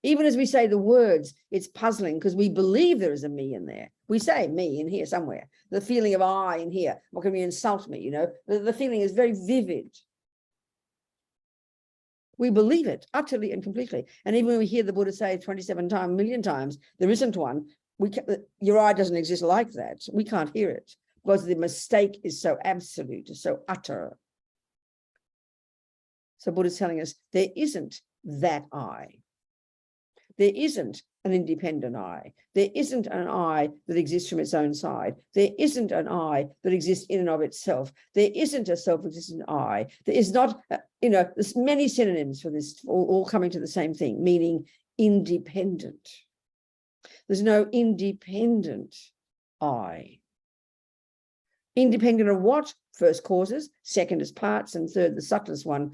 Speaker 2: Even as we say the words, it's puzzling because we believe there is a me in there. We say me in here somewhere. The feeling of I in here. What can you insult me? The feeling is very vivid. We believe it utterly and completely. And even when we hear the Buddha say 27 times, a million times, there isn't one. Your I doesn't exist like that. We can't hear it because the mistake is so absolute, so utter. So Buddha's telling us there isn't that I. There isn't an independent I. There isn't an I that exists from its own side. There isn't an I that exists in and of itself. There isn't a self-existent I. There is not, there's many synonyms for this, all coming to the same thing, meaning independent. There's no independent I. Independent of what? First, causes, second is parts, and third, the subtlest one,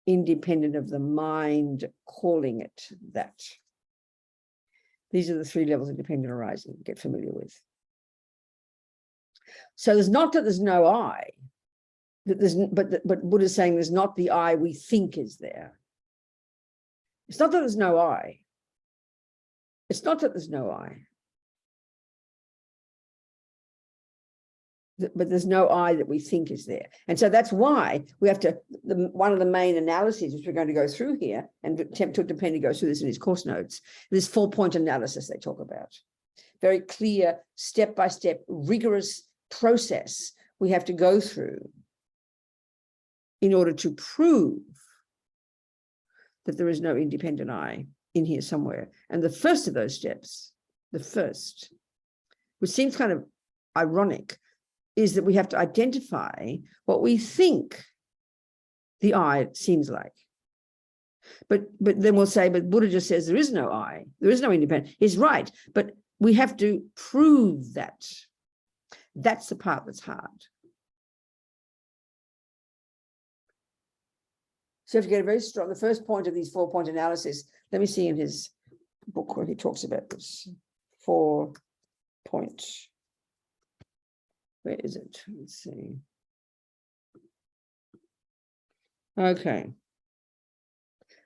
Speaker 2: independent of the mind calling it that. These are the three levels of dependent arising. Get familiar with. So there's not that there's no I, that there's, but Buddha's saying there's not the I we think is there. It's not that there's no I. It's not that there's no I. But there's no I that we think is there. And so that's why we have to, one of the main analyses, which we're going to go through here, and Dependent goes through this in his course notes, this 4-point analysis they talk about. Very clear, step-by-step, rigorous process we have to go through in order to prove that there is no independent I in here somewhere. And the first of those steps, which seems kind of ironic, is that we have to identify what we think the I seems like. But then we'll say, but Buddha just says there is no I, there is no independent. He's right, but we have to prove that. That's the part that's hard. So if you get a very strong, the first point of these 4-point analysis, let me see in his book where he talks about this 4-point. Where is it? Let's see. Okay.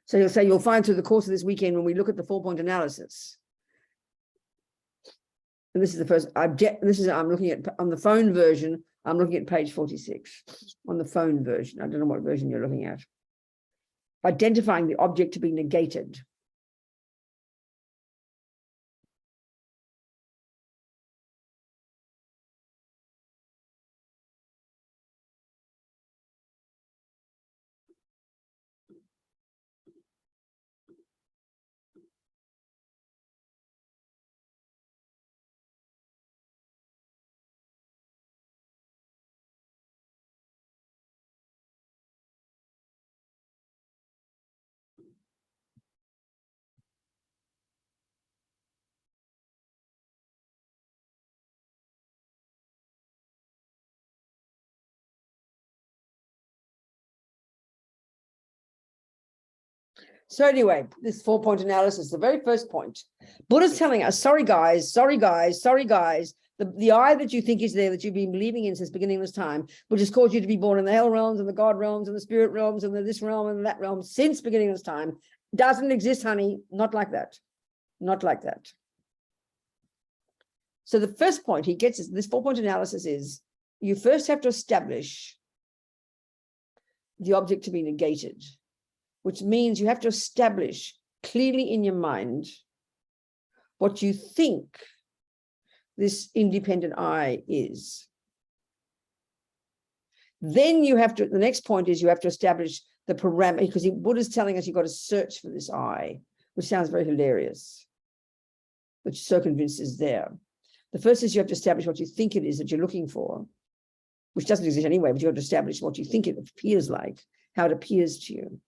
Speaker 2: So you'll say you'll find through the course of this weekend when we look at the 4-point analysis. And this is the first, I'm looking at, on the phone version, I'm looking at page 46. On the phone version, I don't know what version you're looking at. Identifying the object to be negated. So anyway, this 4-point analysis, the very first point, Buddha's telling us, sorry guys, the I that you think is there, that you've been believing in since beginning of this time, which has caused you to be born in the hell realms and the God realms and the spirit realms and the this realm and that realm since beginning of this time, doesn't exist, honey. Not like that. Not like that. So the first point he gets is this 4-point analysis is you first have to establish the object to be negated, which means you have to establish clearly in your mind what you think this independent I is. Then you have to, the next point is you have to establish the parameter, because Buddha's telling us you've got to search for this I, which sounds very hilarious, which so convinced is there. The first is you have to establish what you think it is that you're looking for, which doesn't exist anyway, but you have to establish what you think it appears like, how it appears to you.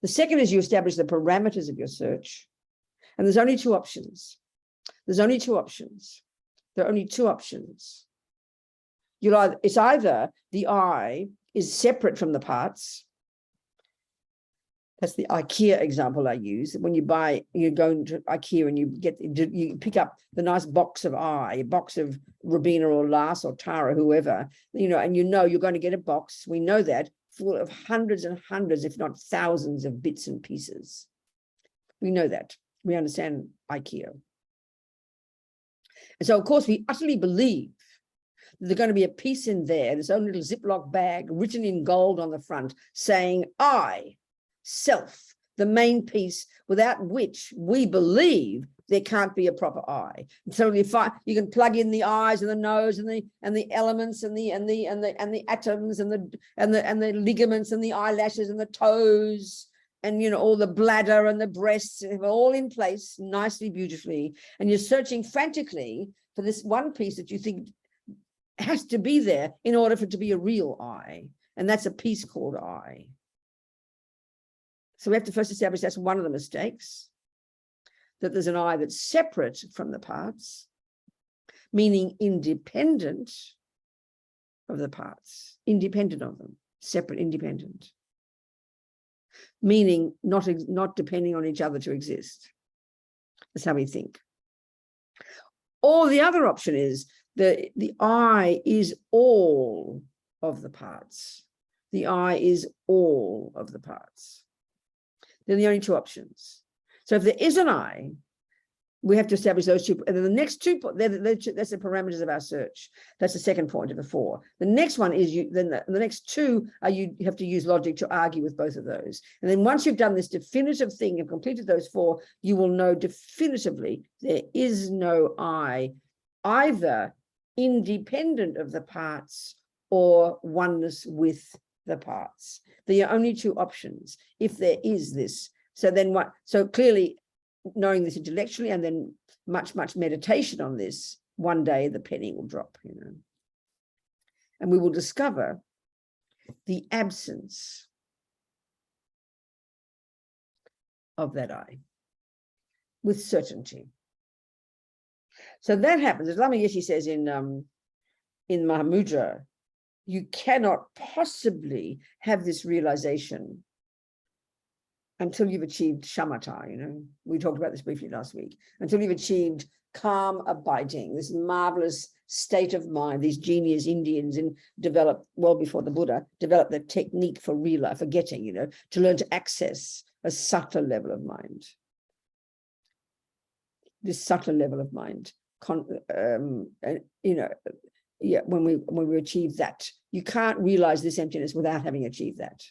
Speaker 2: The second is you establish the parameters of your search. And there's only two options. There's only two options. There are only two options. It's either the I is separate from the parts. That's the IKEA example I use. When you go into IKEA and you pick up the nice box of a box of Rabina or Lars or Tara, whoever, and you're going to get a box. We know that, full of hundreds and hundreds, if not thousands of bits and pieces. We know that. We understand IKEA. And so, of course, we utterly believe that there's going to be a piece in there, this own little Ziploc bag written in gold on the front, saying, I, self, the main piece, without which we believe there can't be a proper I. And so you can plug in the eyes and the nose and the elements and the atoms and the ligaments and the eyelashes and the toes and all the bladder and the breasts, all in place nicely, beautifully. And you're searching frantically for this one piece that you think has to be there in order for it to be a real I. And that's a piece called I. So we have to first establish that's one of the mistakes, that there's an I that's separate from the parts, meaning independent of the parts, independent of them, separate, independent, meaning not depending on each other to exist. That's how we think. Or the other option is the I is all of the parts. The I is all of the parts. They're the only two options. So if there is an I, we have to establish those two. And then the next two, that's the parameters of our search. That's the second point of the 4. The next one is the next two are you have to use logic to argue with both of those. And then once you've done this definitive thing and completed those 4, you will know definitively there is no I, either independent of the parts or oneness with the parts. There are only two options if there is this. So then what? So clearly, knowing this intellectually and then much meditation on this, one day the penny will drop, and we will discover the absence of that I with certainty. So that happens, as Lama Yeshe says in Mahamudra, you cannot possibly have this realization until you've achieved shamatha. We talked about this briefly last week. Until you've achieved calm abiding, this marvelous state of mind. These genius Indians developed well before the Buddha, developed the technique for forgetting, to learn to access a subtle level of mind. This subtle level of mind, when we achieve that, you can't realize this emptiness without having achieved that.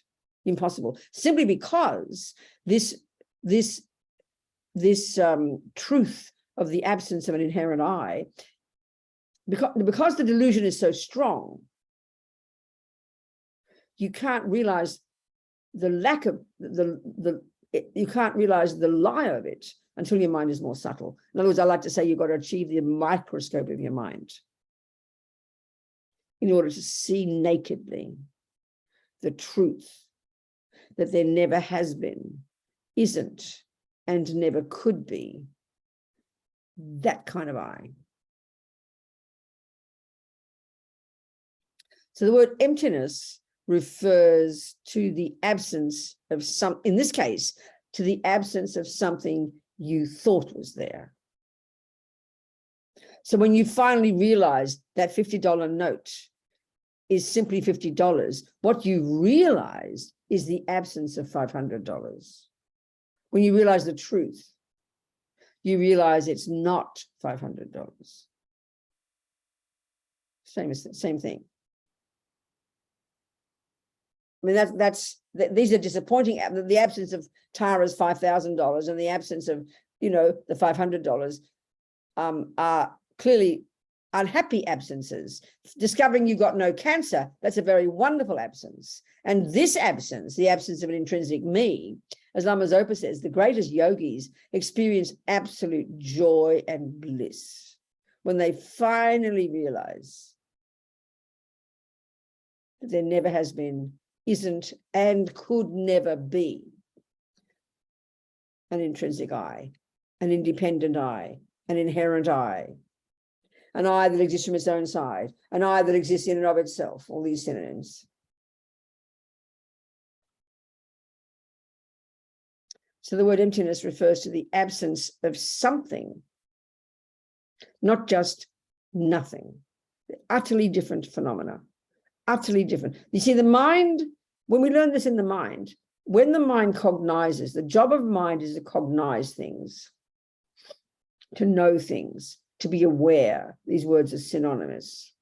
Speaker 2: Impossible. Simply because this truth of the absence of an inherent I, because the delusion is so strong, you can't realize the lack of you can't realize the lie of it until your mind is more subtle. In other words, I like to say you've got to achieve the microscope of your mind in order to see nakedly the truth that there never has been, isn't, and never could be that kind of I. So the word emptiness refers to the absence of in this case, to the absence of something you thought was there. So when you finally realize that $50 note is simply $50, what you realize is the absence of $500. When you realize the truth, you realize it's not $500. Same thing. I mean, these are disappointing. The absence of Tara's $5,000 and the absence of, the $500 are clearly unhappy absences. Discovering you got no cancer, that's a very wonderful absence. And this absence, the absence of an intrinsic me, as Lama Zopa says, the greatest yogis experience absolute joy and bliss when they finally realize that there never has been, isn't, and could never be an intrinsic I, an independent I, an inherent I, an I that exists from its own side, an I that exists in and of itself, all these synonyms. So the word emptiness refers to the absence of something, not just nothing. Utterly different phenomena, utterly different. You see, the mind, when we learn this in the mind, when the mind cognizes, the job of mind is to cognize things, to know things, to be aware. These words are synonymous.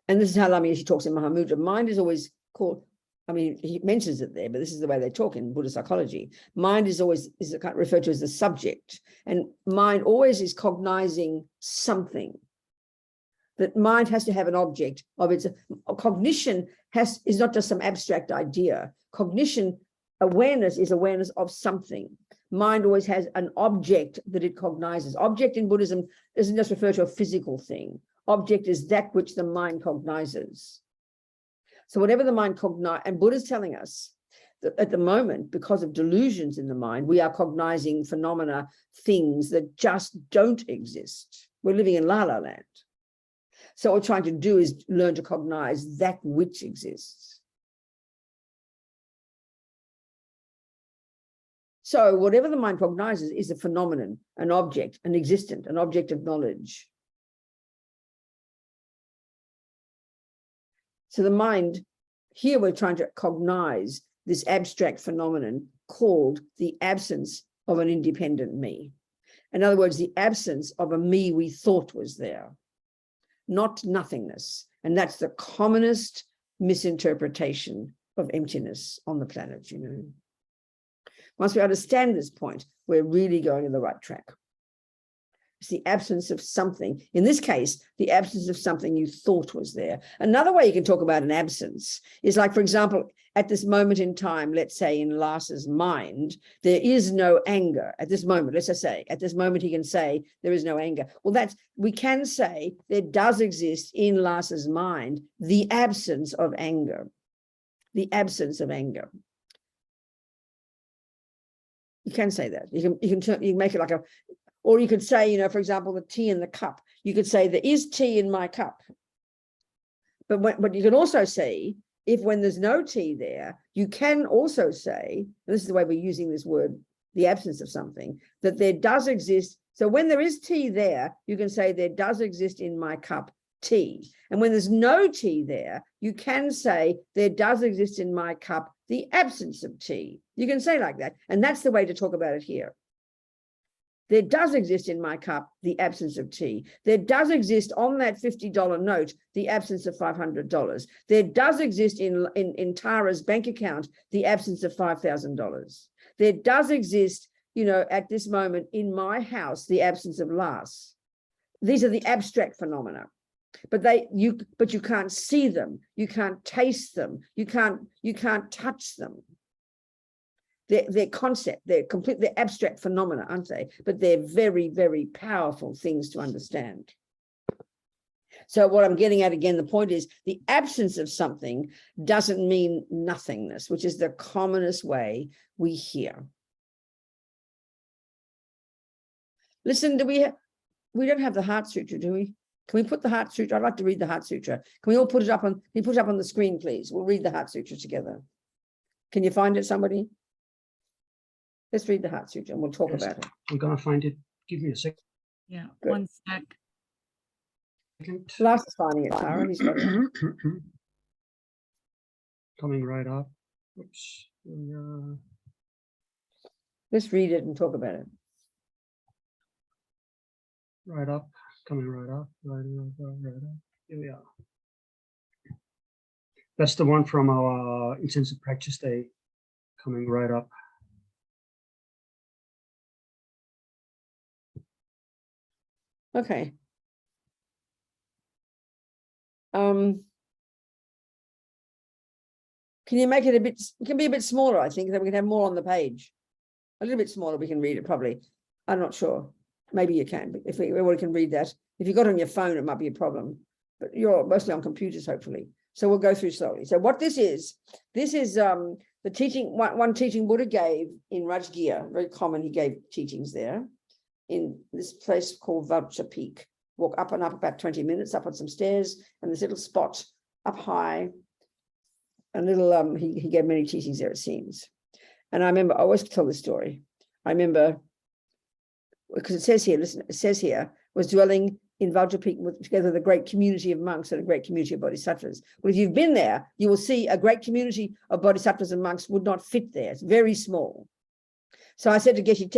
Speaker 2: And this is how Lama Yeshe talks in Mahamudra. Mind is always called, I mean, he mentions it there, but this is the way they talk in Buddhist psychology. Mind is always referred to as the subject, and mind always is cognizing something. That mind has to have an object of its cognition is not just some abstract idea. Cognition, awareness is awareness of something. Mind always has an object that it cognizes. Object in Buddhism doesn't just refer to a physical thing. Object is that which the mind cognizes. So whatever the mind cognizes, and Buddha's telling us that at the moment, because of delusions in the mind, we are cognizing phenomena, things that just don't exist. We're living in La La Land. So what we're trying to do is learn to cognize that which exists. So whatever the mind cognizes is a phenomenon, an object, an existent, an object of knowledge. So the mind, here we're trying to cognize this abstract phenomenon called the absence of an independent me. In other words, the absence of a me we thought was there, not nothingness. And that's the commonest misinterpretation of emptiness on the planet, Once we understand this point, we're really going in the right track. It's the absence of something. In this case, the absence of something you thought was there. Another way you can talk about an absence is like, for example, at this moment in time, let's say in Lasa's mind, there is no anger at this moment. Let's just say at this moment, he can say there is no anger. Well, we can say there does exist in Lasa's mind the absence of anger, the absence of anger. You can say that. You can make it like a, or you could say, for example, the tea in the cup. You could say there is tea in my cup. But you can also say, if when there's no tea there, you can also say, and this is the way we're using this word, the absence of something, that there does exist. So when there is tea there, you can say there does exist in my cup tea. And when there's no tea there, you can say there does exist in my cup the absence of tea. You can say like that. And that's the way to talk about it here. There does exist in my cup the absence of tea. There does exist on that $50 note the absence of $500. There does exist in Tara's bank account the absence of $5,000. There does exist, at this moment in my house the absence of Las. These are the abstract phenomena. But you can't see them, you can't taste them, you can't touch them. They're concept, they're abstract phenomena, aren't they? But they're very, very powerful things to understand. So what I'm getting at again, the point is the absence of something doesn't mean nothingness, which is the commonest way we hear. Listen, we don't have the Heart Sutra, do we? Can we put the Heart Sutra? I'd like to read the Heart Sutra. Can we all put it up on, can you put it up on the screen, please? We'll read the Heart Sutra together. Can you find it, somebody? Let's read the Heart Sutra and we'll talk
Speaker 1: Yes.
Speaker 2: about it.
Speaker 1: I'm gonna find it. Give me a second.
Speaker 3: Yeah,
Speaker 2: Good.
Speaker 3: 1 sec.
Speaker 2: Lars is finding it, Tara. He's got it.
Speaker 1: Coming right up. Oops.
Speaker 2: Let's read it and talk about it.
Speaker 1: Right up. Coming right up. Right up. Here we are. That's the one from our intensive practice day. Coming right up.
Speaker 2: Okay. Can you make it a bit, it can be a bit smaller, I think, that we can have more on the page. A little bit smaller, we can read it probably. I'm not sure. Maybe you can, but if everyone can read that. If you got it on your phone, it might be a problem. But you're mostly on computers, hopefully. So we'll go through slowly. So what this is the teaching, one teaching Buddha gave in Rajgir, very common, he gave teachings there, in this place called Vulture Peak. Walk up and up about 20 minutes, up on some stairs, and this little spot up high, a little, he gave many teachings there, it seems. And I remember, I always tell this story. I remember, because it says here, listen, it says here, was dwelling in Vulture Peak together with a great community of monks and a great community of bodhisattvas. Well, if you've been there, you will see a great community of bodhisattvas and monks would not fit there. It's very small. So I said to Geshe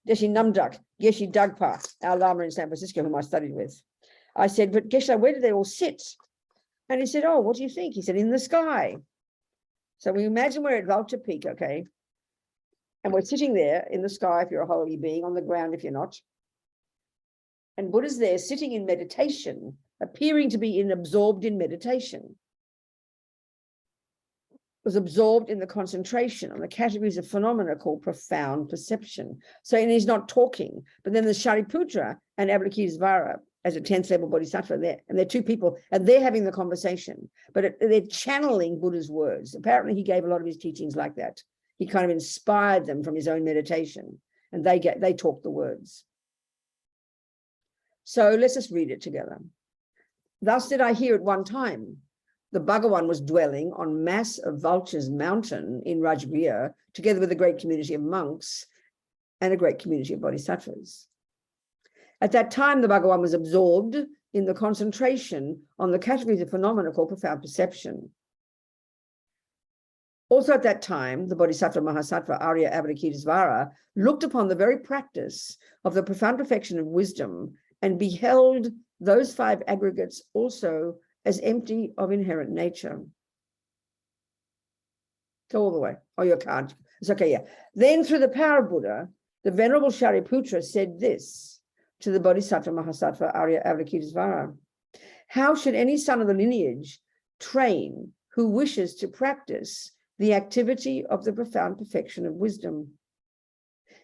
Speaker 2: Namdak, Geshe Dagpa, our Lama in San Francisco, whom I studied with, I said, but Geshe, where do they all sit? And he said, oh, what do you think? He said, in the sky. So we imagine we're at Vulture Peak, okay? And we're sitting there in the sky, if you're a holy being, on the ground if you're not. And Buddha's there sitting in meditation, appearing to be absorbed in meditation. Was absorbed in the concentration on the categories of phenomena called profound perception. So, and he's not talking, but then there's Shariputra and Avalokitesvara as a 10th level bodhisattva there, and they're two people, and they're having the conversation, but they're channeling Buddha's words. Apparently he gave a lot of his teachings like that. He kind of inspired them from his own meditation, and they talk the words. So let's just read it together. Thus did I hear at one time, the Bhagavan was dwelling on mass of Vulture's mountain in Rajgir, together with a great community of monks and a great community of bodhisattvas. At that time, the Bhagavan was absorbed in the concentration on the categories of phenomena called profound perception. Also at that time, the Bodhisattva Mahasattva Arya Avalokitesvara looked upon the very practice of the profound perfection of wisdom and beheld those 5 aggregates also as empty of inherent nature. Go all the way. Oh, you can't. It's okay, yeah. Then through the power of Buddha, the Venerable Shariputra said this to the Bodhisattva Mahasattva Arya Avalokitesvara. How should any son of the lineage train who wishes to practice the activity of the profound perfection of wisdom?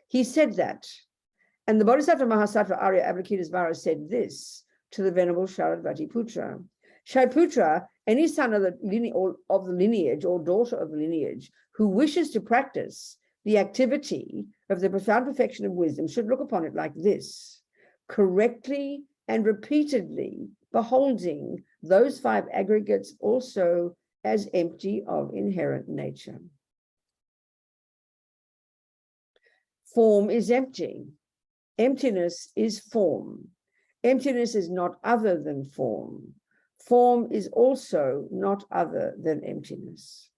Speaker 2: He said that. And the Bodhisattva Mahasattva Arya Avalokitesvara said this to the Venerable Shariputra. Shariputra, any son of the lineage or daughter of the lineage who wishes to practice the activity of the profound perfection of wisdom should look upon it like this, correctly and repeatedly beholding those 5 aggregates also as empty of inherent nature. Form is empty. Emptiness is form. Emptiness is not other than form. Form is also not other than emptiness.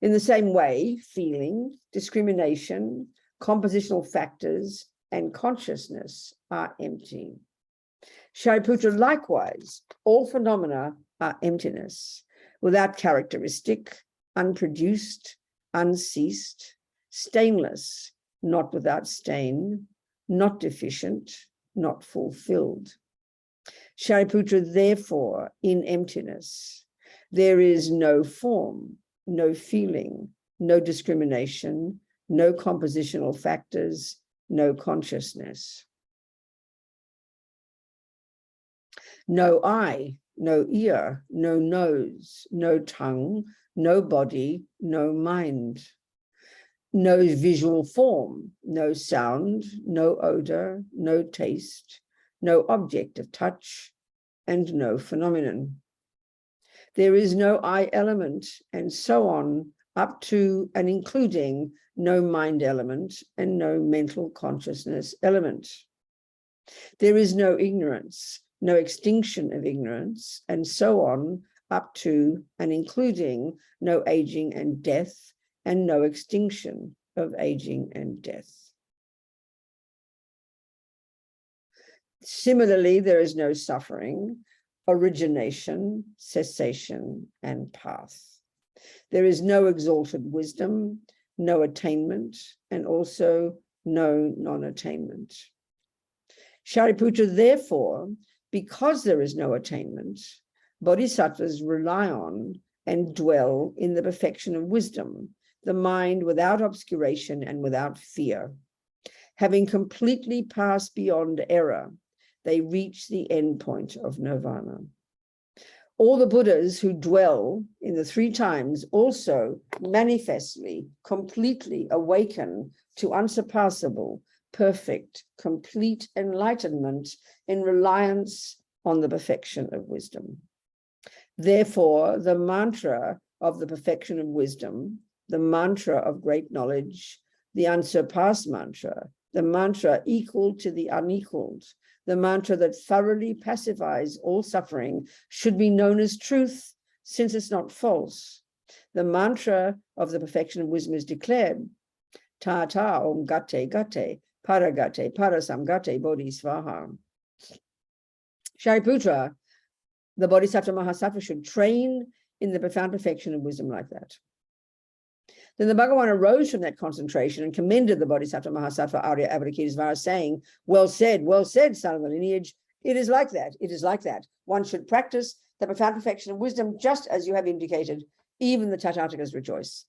Speaker 2: In the same way, feeling, discrimination, compositional factors, and consciousness are empty. Shariputra, likewise, all phenomena are emptiness, without characteristic, unproduced, unceased, stainless, not without stain, not deficient, not fulfilled. Shariputra, therefore, in emptiness, there is no form, no feeling, no discrimination, no compositional factors, no consciousness. No eye, no ear, no nose, no tongue, no body, no mind. No visual form, no sound, no odor, no taste, no object of touch, and no phenomenon. There is no I element, and so on, up to and including no mind element, and no mental consciousness element. There is no ignorance, no extinction of ignorance, and so on, up to and including no aging and death, and no extinction of aging and death. Similarly, there is no suffering, origination, cessation, and path. There is no exalted wisdom, no attainment, and also no non-attainment. Shariputra, therefore, because there is no attainment, bodhisattvas rely on and dwell in the perfection of wisdom, the mind without obscuration and without fear. Having completely passed beyond error, they reach the end point of nirvana. All the Buddhas who dwell in the three times also manifestly, completely awaken to unsurpassable, perfect, complete enlightenment in reliance on the perfection of wisdom. Therefore, the mantra of the perfection of wisdom, the mantra of great knowledge, the unsurpassed mantra, the mantra equal to the unequaled, the mantra that thoroughly pacifies all suffering, should be known as truth, since it's not false. The mantra of the perfection of wisdom is declared, ta ta om gate gate, paragate, parasamgate, bodhisvaha. Shariputra, the Bodhisattva Mahasattva, should train in the profound perfection of wisdom like that. Then the Bhagavan arose from that concentration and commended the Bodhisattva Mahasattva Arya Aggregates, saying, well said, son of the lineage. It is like that. It is like that. One should practice the profound perfection of wisdom, just as you have indicated. Even the Tatatakas rejoice.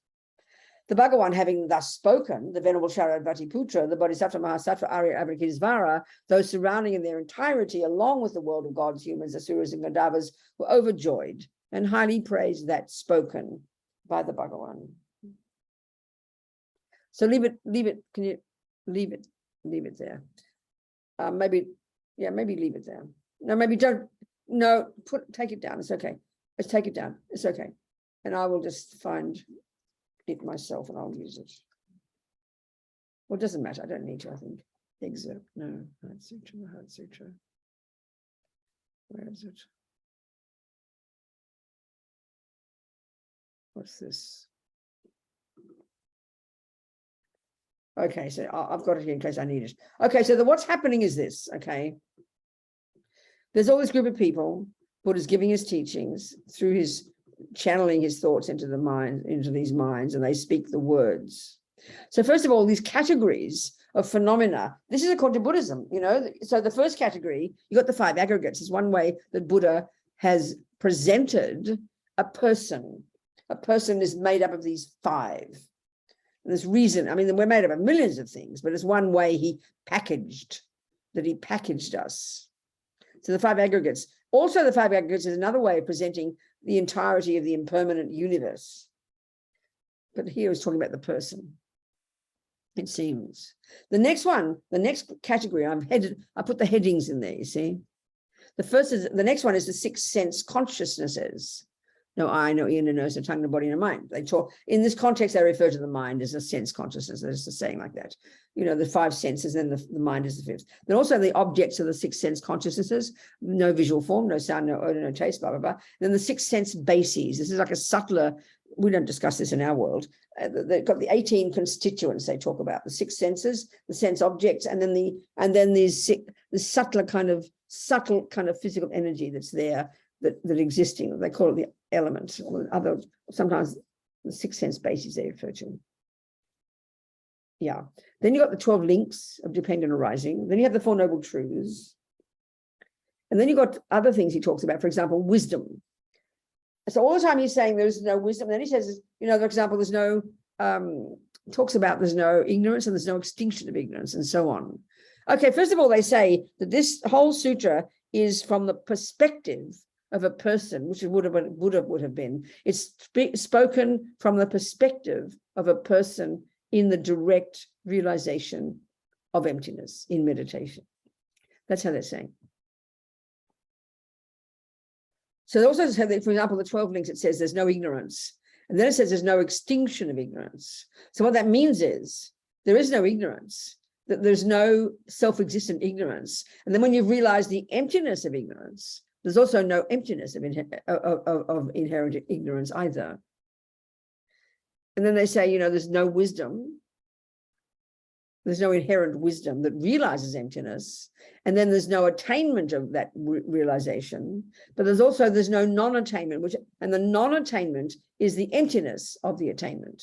Speaker 2: The Bhagavan, having thus spoken, the Venerable Sharadvatiputra, the Bodhisattva Mahasattva Arya Aggregates, those surrounding in their entirety, along with the world of gods, humans, asuras, and Gandharvas, were overjoyed and highly praised that spoken by the Bhagavan. So leave it, can you leave it there? Maybe leave it there. No, maybe don't, no, take it down, it's okay. Let's take it down, it's okay. And I will just find it myself and I'll use it. Well, it doesn't matter, I don't need to, I think. Excerpt, no, Heart Sutra. Where is it? What's this? Okay, so I've got it here in case I need it. Okay, so what's happening is this, okay? There's all this group of people, Buddha's giving his teachings through his channeling his thoughts into the mind, into these minds, and they speak the words. So first of all, these categories of phenomena, this is according to Buddhism, you know. So the first category, you got the 5 aggregates, is one way that Buddha has presented a person. A person is made up of these 5. There's reason, I mean, we're made up of millions of things, but it's one way he packaged us. So the 5 aggregates. Also, the 5 aggregates is another way of presenting the entirety of the impermanent universe. But here he's talking about the person, it seems. The next one, the next category, I put the headings in there, you see. The next one is the 6 sense consciousnesses. No eye, no ear, no nose, no tongue, no body, no mind. They talk in this context, they refer to the mind as a sense consciousness. They're just saying like that. You know, the 5 senses, then the mind is the 5th. Then also the objects of the 6 sense consciousnesses, no visual form, no sound, no odor, no taste, blah, blah, blah. Then the 6 sense bases. This is like a subtler, we don't discuss this in our world. They've got the 18 constituents they talk about, the 6 senses, the sense objects, and then the subtle kind of physical energy that's there, that existing. They call it the elements, or other, sometimes the 6 sense bases they refer to. Yeah. Then you got the 12 links of dependent arising. Then you have the 4 noble truths. And then you got other things he talks about, for example, wisdom. So all the time he's saying there's no wisdom. And then he says, you know, for example, there's no, talks about there's no ignorance and there's no extinction of ignorance and so on. Okay, first of all, they say that this whole sutra is from the perspective of a person, which Buddha would have been. It's spoken from the perspective of a person in the direct realization of emptiness in meditation. That's how they're saying. So they also have, for example, the 12 links, it says there's no ignorance. And then it says there's no extinction of ignorance. So what that means is there is no ignorance, that there's no self-existent ignorance. And then when you realize the emptiness of ignorance, there's also no emptiness of inherent ignorance either. And then they say, there's no wisdom. There's no inherent wisdom that realizes emptiness. And then there's no attainment of that realization. But there's no non-attainment, and the non-attainment is the emptiness of the attainment,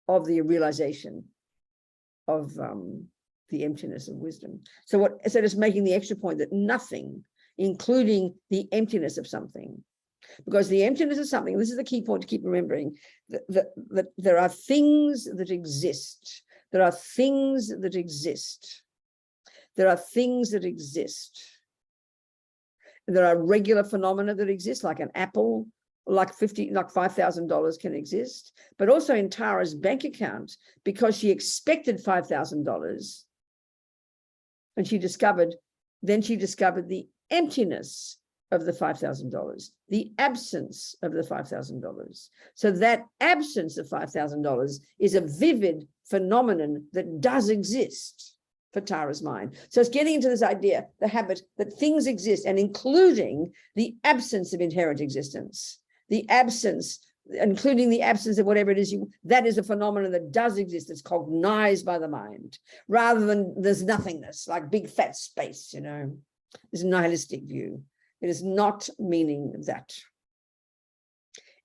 Speaker 2: of the realization of the emptiness of wisdom. So it's making the extra point that nothing, including the emptiness of something, because the emptiness of something, this is the key point to keep remembering, that there are things that exist. There are things that exist. There are things that exist. And there are regular phenomena that exist, like an apple, like $5,000 can exist, but also in Tara's bank account, because she expected $5,000, and she discovered the emptiness of the $5,000, the absence of the $5,000. So that absence of $5,000 is a vivid phenomenon that does exist for Tara's mind. So it's getting into this idea, the habit that things exist, and including the absence of inherent existence, the absence, including the absence of whatever it is, that is a phenomenon that does exist. It's cognized by the mind, rather than there's nothingness, like big fat space, This nihilistic view. It is not meaning that.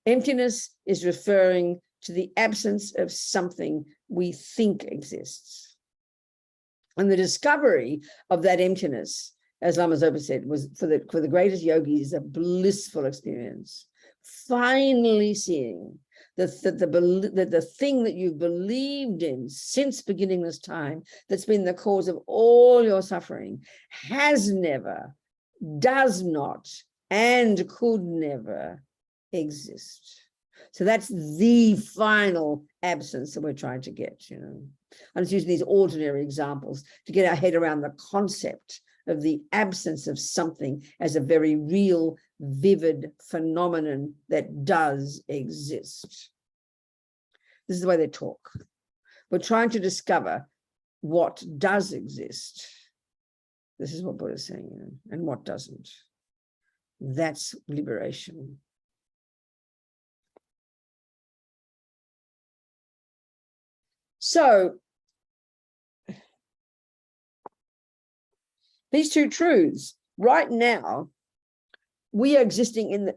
Speaker 2: Emptiness is referring to the absence of something we think exists. And the discovery of that emptiness, as Lama Zopa said, was for the greatest yogis a blissful experience. Finally seeing that the thing that you've believed in since beginningless time, that's been the cause of all your suffering, has never, does not, and could never exist. So that's the final absence that we're trying to get, I'm just using these ordinary examples to get our head around the concept of the absence of something as a very real, vivid phenomenon that does exist. This is the way they talk. We're trying to discover what does exist. This is what Buddha is saying, and what doesn't. That's liberation. So these two truths, right now, we are existing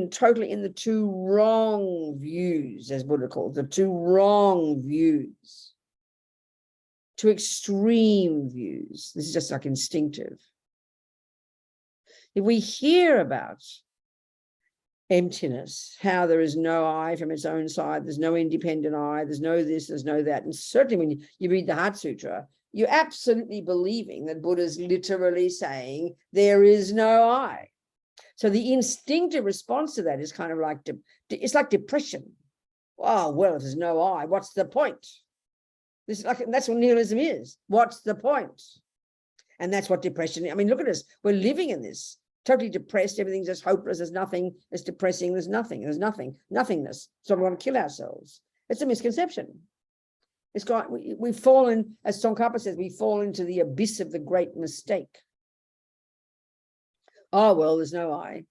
Speaker 2: totally in the two wrong views, as Buddha calls the two wrong views, two extreme views. This is just like instinctive. If we hear about emptiness, how there is no I from its own side, there's no independent I, there's no this, there's no that, and certainly when you read the Heart Sutra, you're absolutely believing that Buddha's literally saying there is no I. So the instinctive response to that is kind of like, it's like depression. Oh, well, if there's no I, what's the point? This is like, that's what nihilism is. What's the point? And that's what depression is. I mean, look at us. We're living in this. Totally depressed. Everything's just hopeless. There's nothing. It's depressing. There's nothing. There's nothing. Nothingness. So we want to kill ourselves. It's a misconception. It's got, we've fallen, as Tsongkhapa says, we fall into the abyss of the great mistake. Oh, well, there's no I.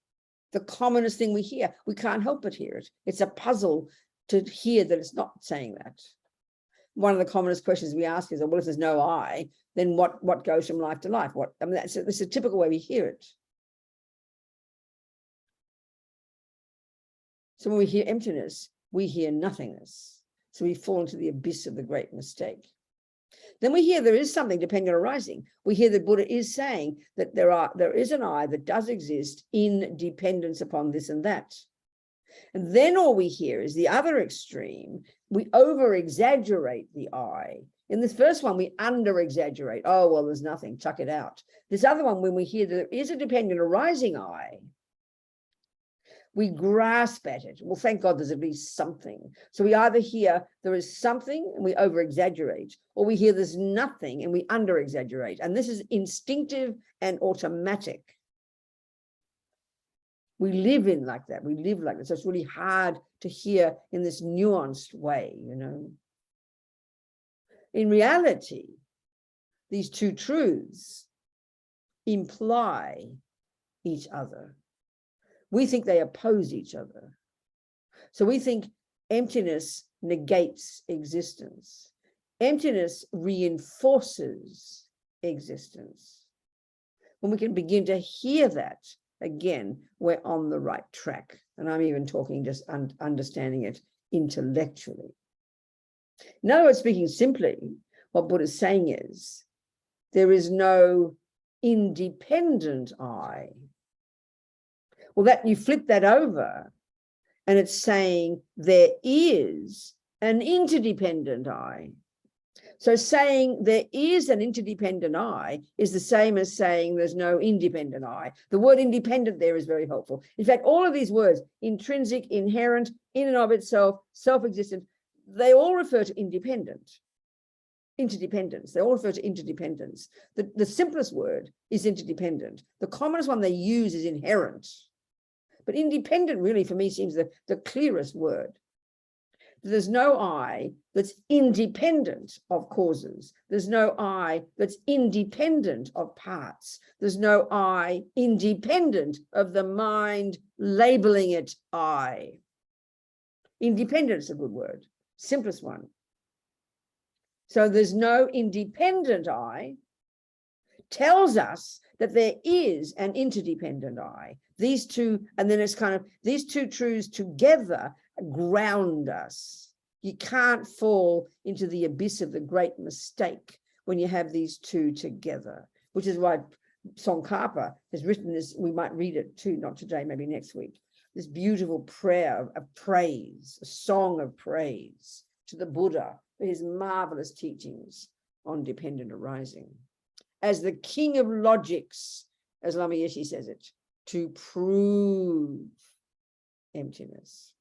Speaker 2: The commonest thing we hear, we can't help but hear it. It's a puzzle to hear that it's not saying that. One of the commonest questions we ask is, well, if there's no I, then what goes from life to life? That's a typical way we hear it. So when we hear emptiness, we hear nothingness. So we fall into the abyss of the great mistake. Then we hear there is something dependent arising. We hear that Buddha is saying that there is an I that does exist in dependence upon this and that. And then all we hear is the other extreme. We over-exaggerate the I. In this first one, we under-exaggerate. Oh, well, there's nothing, chuck it out. This other one, when we hear that there is a dependent arising I, we grasp at it. Well, thank God there's at least something. So we either hear there is something and we over-exaggerate, or we hear there's nothing and we under-exaggerate. And this is instinctive and automatic. We live in like that. We live like that. So it's really hard to hear in this nuanced way, you know. In reality, these two truths imply each other. We think they oppose each other. So we think emptiness negates existence. Emptiness reinforces existence. When we can begin to hear that, again, we're on the right track. And I'm even talking just understanding it intellectually. In other words, speaking simply, what Buddha is saying is, there is no independent I. Well, that you flip that over, and it's saying there is an interdependent I. So saying there is an interdependent I is the same as saying there's no independent I. The word independent there is very helpful. In fact, all of these words, intrinsic, inherent, in and of itself, self-existent, they all refer to independent, interdependence. They all refer to interdependence. The simplest word is interdependent. The commonest one they use is inherent. But independent really, for me, seems the clearest word. There's no I that's independent of causes. There's no I that's independent of parts. There's no I independent of the mind labeling it I. Independent is a good word, simplest one. So there's no independent I, tells us that there is an interdependent I. These two, and then it's kind of, these two truths together ground us. You can't fall into the abyss of the great mistake when you have these two together, which is why Tsongkhapa has written this. We might read it too, not today, maybe next week. This beautiful prayer of praise, a song of praise to the Buddha for his marvelous teachings on dependent arising. As the king of logics, as Lama Yeshe says it, to prove emptiness.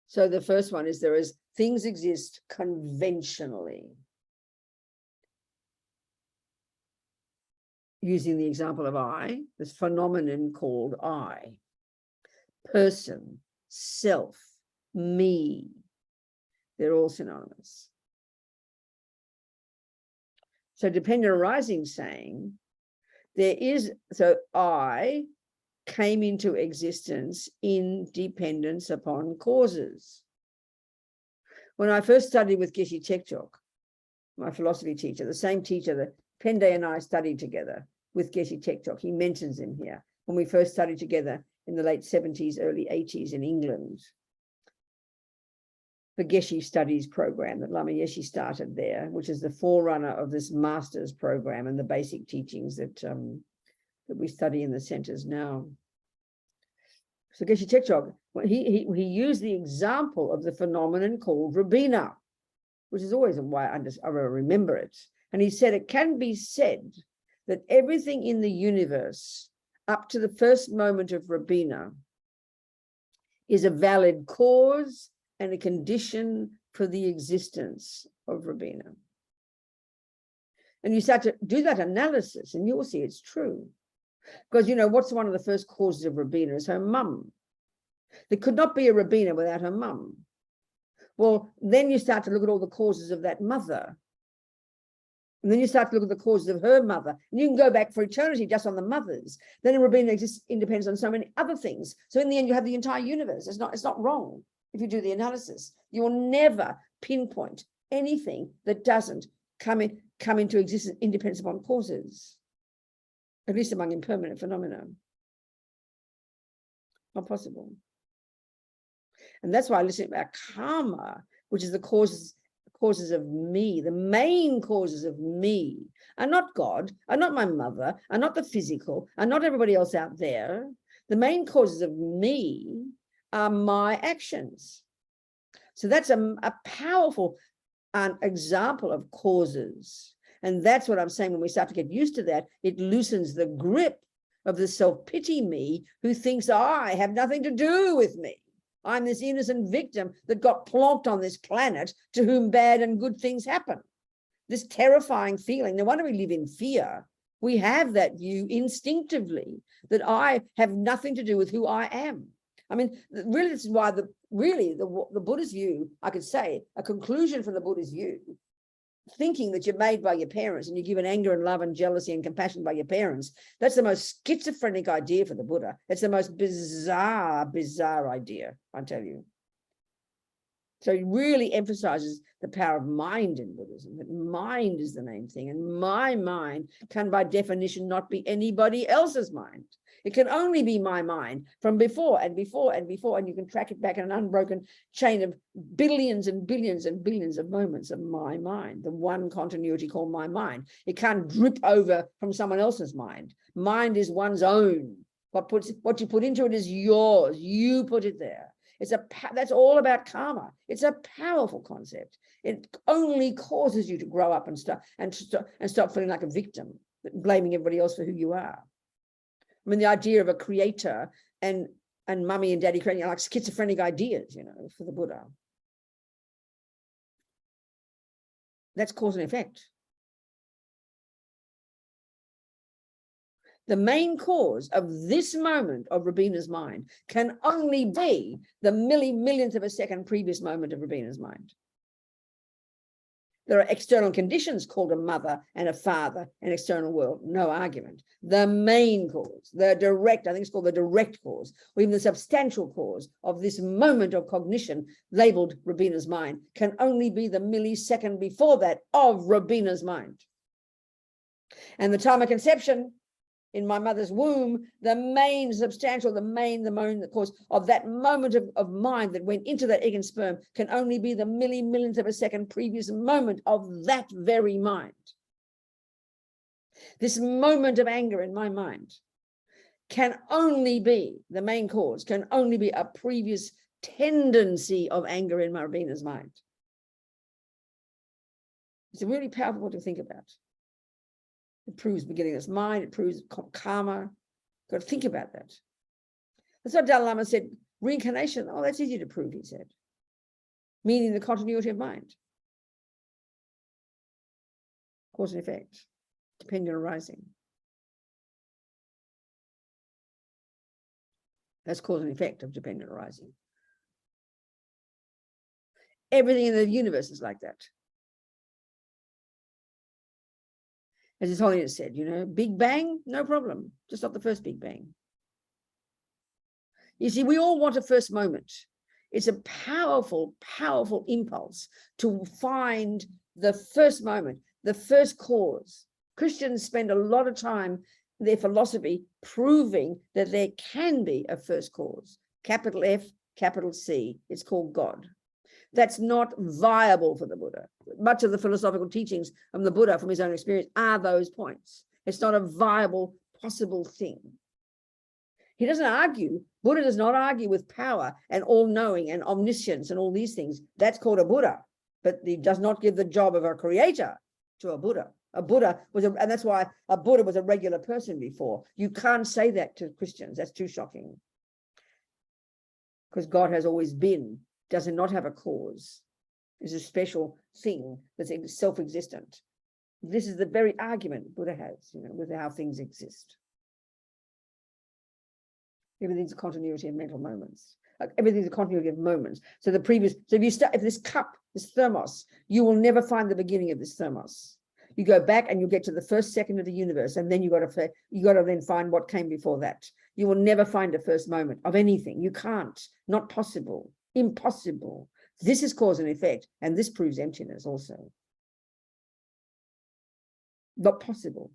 Speaker 2: So the first one is things exist conventionally. Using the example of I, this phenomenon called I, person, self, me, they're all synonymous. So dependent arising saying, there is, so I came into existence in dependence upon causes. When I first studied with Geshe Tekchok, my philosophy teacher, the same teacher that Pende and I studied together with Geshe Tekchok, he mentions him here, when we first studied together in the late 70s, early 80s in England. The Geshe Studies program that Lama Yeshe started there, which is the forerunner of this master's program and the basic teachings that, that we study in the centers now. So Geshe Tekchok, he used the example of the phenomenon called Rabina, which is always why I remember it. And he said, it can be said that everything in the universe up to the first moment of Rabina is a valid cause and a condition for the existence of Rabina. And you start to do that analysis and you'll see it's true. Because, you know, what's one of the first causes of Rabina is her mum. There could not be a Rabina without her mum. Well, then you start to look at all the causes of that mother. And then you start to look at the causes of her mother. And you can go back for eternity just on the mothers. Then a Rabina exists independence on so many other things. So in the end, you have the entire universe. It's not wrong if you do the analysis. You will never pinpoint anything that doesn't come into existence independence upon causes, at least among impermanent phenomena. Not possible. And that's why I listen about karma, which is the causes of me. The main causes of me are not God, are not my mother, are not the physical, are not everybody else out there. The main causes of me are my actions. So that's a powerful example of causes. And that's what I'm saying, when we start to get used to that, it loosens the grip of the self-pity me who thinks I have nothing to do with me. I'm this innocent victim that got plonked on this planet to whom bad and good things happen. this terrifying feeling. No wonder we live in fear. We have that view instinctively that I have nothing to do with who I am. I mean, really, this is why the Buddhist view, I could say, a conclusion from the Buddhist view, thinking that you're made by your parents and you're given anger and love and jealousy and compassion by your parents, that's the most schizophrenic idea for the Buddha. It's the most bizarre idea, I tell you. So he really emphasizes the power of mind in Buddhism, that mind is the main thing. And my mind can, by definition, not be anybody else's mind. It can only be my mind from before and before and before, and you can track it back in an unbroken chain of billions and billions and billions of moments of my mind, the one continuity called my mind. It can't drip over from someone else's mind. Mind is one's own. What you put into it is yours. You put it there. That's all about karma. It's a powerful concept. It only causes you to grow up and stop feeling like a victim, blaming everybody else for who you are. I mean, the idea of a creator and mummy and daddy creating are like schizophrenic ideas, you know, for the Buddha. That's cause and effect. The main cause of this moment of Rabina's mind can only be the millionth of a second previous moment of Rabina's mind. There are external conditions called a mother and a father, an external world, no argument. The main cause, the direct, I think it's called the direct cause, or even the substantial cause of this moment of cognition labeled Rabina's mind can only be the millisecond before that of Rabina's mind. And the time of conception, in my mother's womb, the main substantial, the cause of that moment of mind that went into that egg and sperm can only be the millionth of a second previous moment of that very mind. This moment of anger in my mind can only be, the main cause can only be a previous tendency of anger in Rabina's mind. It's really powerful to think about. It proves beginningless mind, it proves karma. Got to think about that. That's what Dalai Lama said, reincarnation, oh, that's easy to prove, he said. Meaning the continuity of mind. Cause and effect, dependent arising. That's cause and effect of dependent arising. Everything in the universe is like that. As His Holiness said, you know, Big Bang, no problem. Just not the first Big Bang. You see, we all want a first moment. It's a powerful, powerful impulse to find the first moment, the first cause. Christians spend a lot of time in their philosophy proving that there can be a first cause. Capital F, capital C. It's called God. That's not viable for the Buddha. Much of the philosophical teachings from the Buddha, from his own experience, are those points. It's not a viable, possible thing. He doesn't argue. Buddha does not argue with power and all-knowing and omniscience and all these things. That's called a Buddha. But he does not give the job of a creator to a Buddha. A Buddha was, and that's why a Buddha was a regular person before. You can't say that to Christians. That's too shocking. Because God has always been. Does not have a cause. It's a special thing that's self-existent. This is the very argument Buddha has, you know, with how things exist. Everything's a continuity of mental moments. Everything's a continuity of moments. So if this cup, this thermos, you will never find the beginning of this thermos. You go back and you get to the first second of the universe, and then you got to then find what came before that. You will never find a first moment of anything. You can't. Not possible. Impossible. This is cause and effect, and this proves emptiness also. Not possible.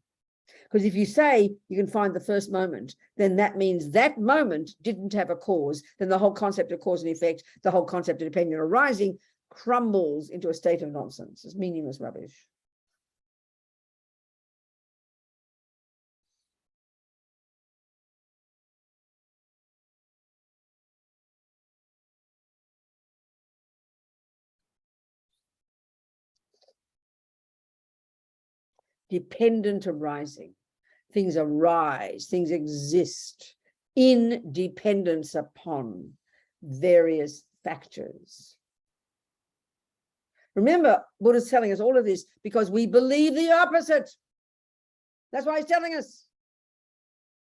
Speaker 2: Because if you say you can find the first moment, then that means that moment didn't have a cause. Then the whole concept of cause and effect, the whole concept of dependent arising, crumbles into a state of nonsense. It's meaningless rubbish. Dependent arising. Things arise, things exist in dependence upon various factors. Remember, Buddha's telling us all of this because we believe the opposite. That's why he's telling us.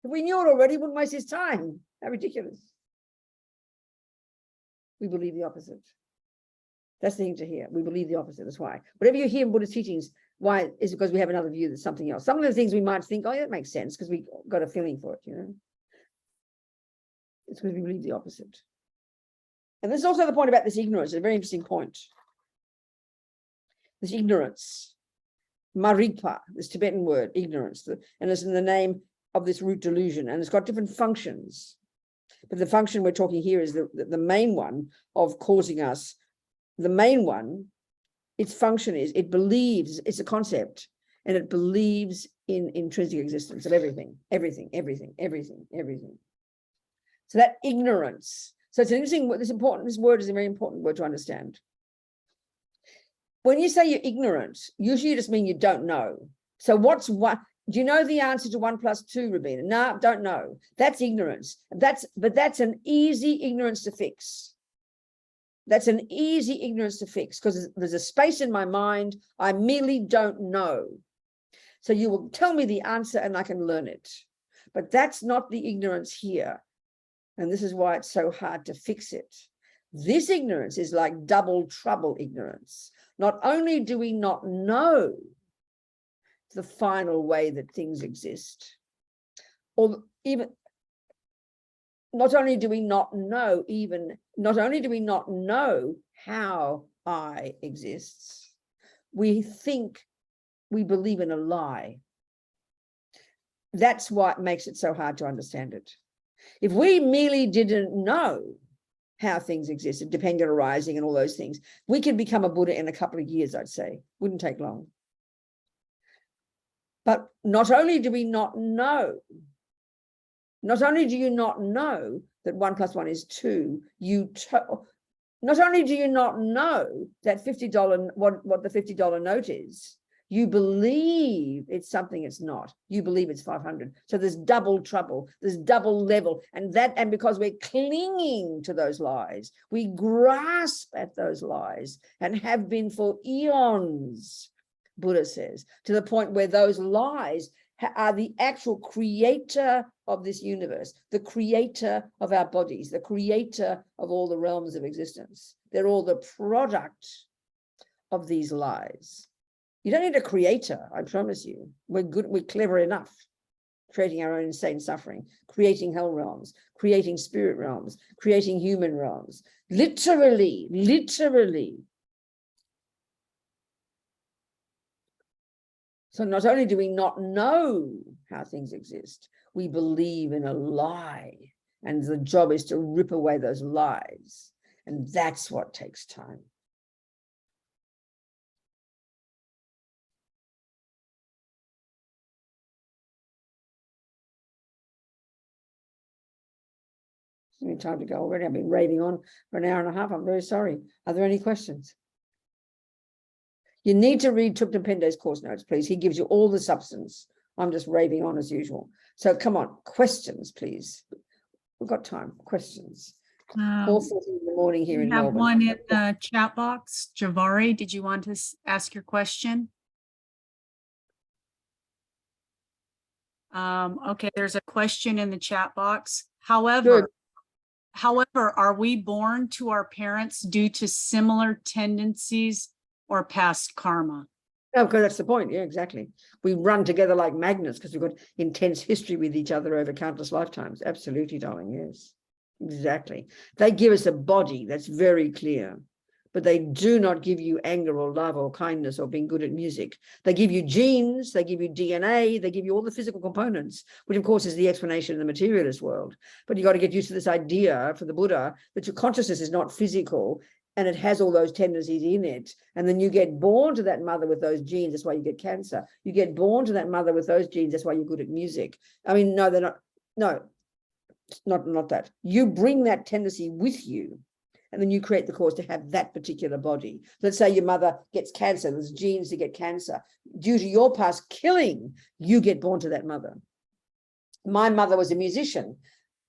Speaker 2: If we knew it already, he wouldn't waste his time. How ridiculous. We believe the opposite. That's the thing to hear. We believe the opposite. That's why. Whatever you hear in Buddhist teachings, why is because we have another view that's something else. Some of the things we might think, oh, yeah, that makes sense because we got a feeling for it, you know. It's because we believe the opposite. And this is also the point about this ignorance, a very interesting point. This ignorance, marikpa, this Tibetan word, ignorance, and it's in the name of this root delusion, and it's got different functions. But the function we're talking here is the main one of causing us, the main one, its function is it believes, it's a concept, and it believes in intrinsic existence of everything. So that ignorance. So it's an interesting, this word is a very important word to understand. When you say you're ignorant, usually you just mean you don't know. So what's what? Do you know the answer to 1 + 2, Rabina? No, don't know. That's ignorance. But that's an easy ignorance to fix. That's an easy ignorance to fix because there's a space in my mind. I merely don't know. So you will tell me the answer and I can learn it. But that's not the ignorance here. And this is why it's so hard to fix it. This ignorance is like double trouble ignorance. Not only do we not know the final way that things exist, or even not only do we not know how I exists, we think we believe in a lie. That's what makes it so hard to understand it. If we merely didn't know how things existed, dependent arising and all those things, we could become a Buddha in a couple of years, I'd say. Wouldn't take long. But not only do we not know, not only do you not know that 1 + 1 is 2, not only do you not know that $50, what the $50 note is, you believe it's something it's not. You believe it's 500. So there's double trouble, there's double level. And because we're clinging to those lies, we grasp at those lies and have been for eons, Buddha says, to the point where those lies are the actual creator of this universe, the creator of our bodies, the creator of all the realms of existence. They're all the product of these lies. You don't need a creator, I promise you. We're good, we're clever enough, creating our own insane suffering, creating hell realms, creating spirit realms, creating human realms. Literally. So not only do we not know how things exist, we believe in a lie. And the job is to rip away those lies. And that's what takes time. Give me time to go already. I've been raving on for an hour and a half. I'm very sorry. Are there any questions? You need to read Thupten Pende's course notes, please. He gives you all the substance. I'm just raving on as usual. So come on, questions, please. We've got time. Questions. 4:40 in the morning here in Melbourne.
Speaker 3: We have one in the chat box. Javari, did you want to ask your question? Okay, there's a question in the chat box. However, are we born to our parents due to similar tendencies or past karma?
Speaker 2: No, because that's the point. Yeah, exactly. We run together like magnets because we've got intense history with each other over countless lifetimes. Absolutely, darling. Yes, exactly. They give us a body that's very clear, but they do not give you anger or love or kindness or being good at music. They give you genes, they give you DNA, they give you all the physical components, which of course is the explanation in the materialist world. But you got to get used to this idea for the Buddha that your consciousness is not physical and it has all those tendencies in it. And then you get born to that mother with those genes. That's why you get cancer. You get born to that mother with those genes. That's why you're good at music. I mean, no, they're not. No, not that. You bring that tendency with you. And then you create the cause to have that particular body. Let's say your mother gets cancer. There's genes to get cancer. Due to your past killing, you get born to that mother. My mother was a musician.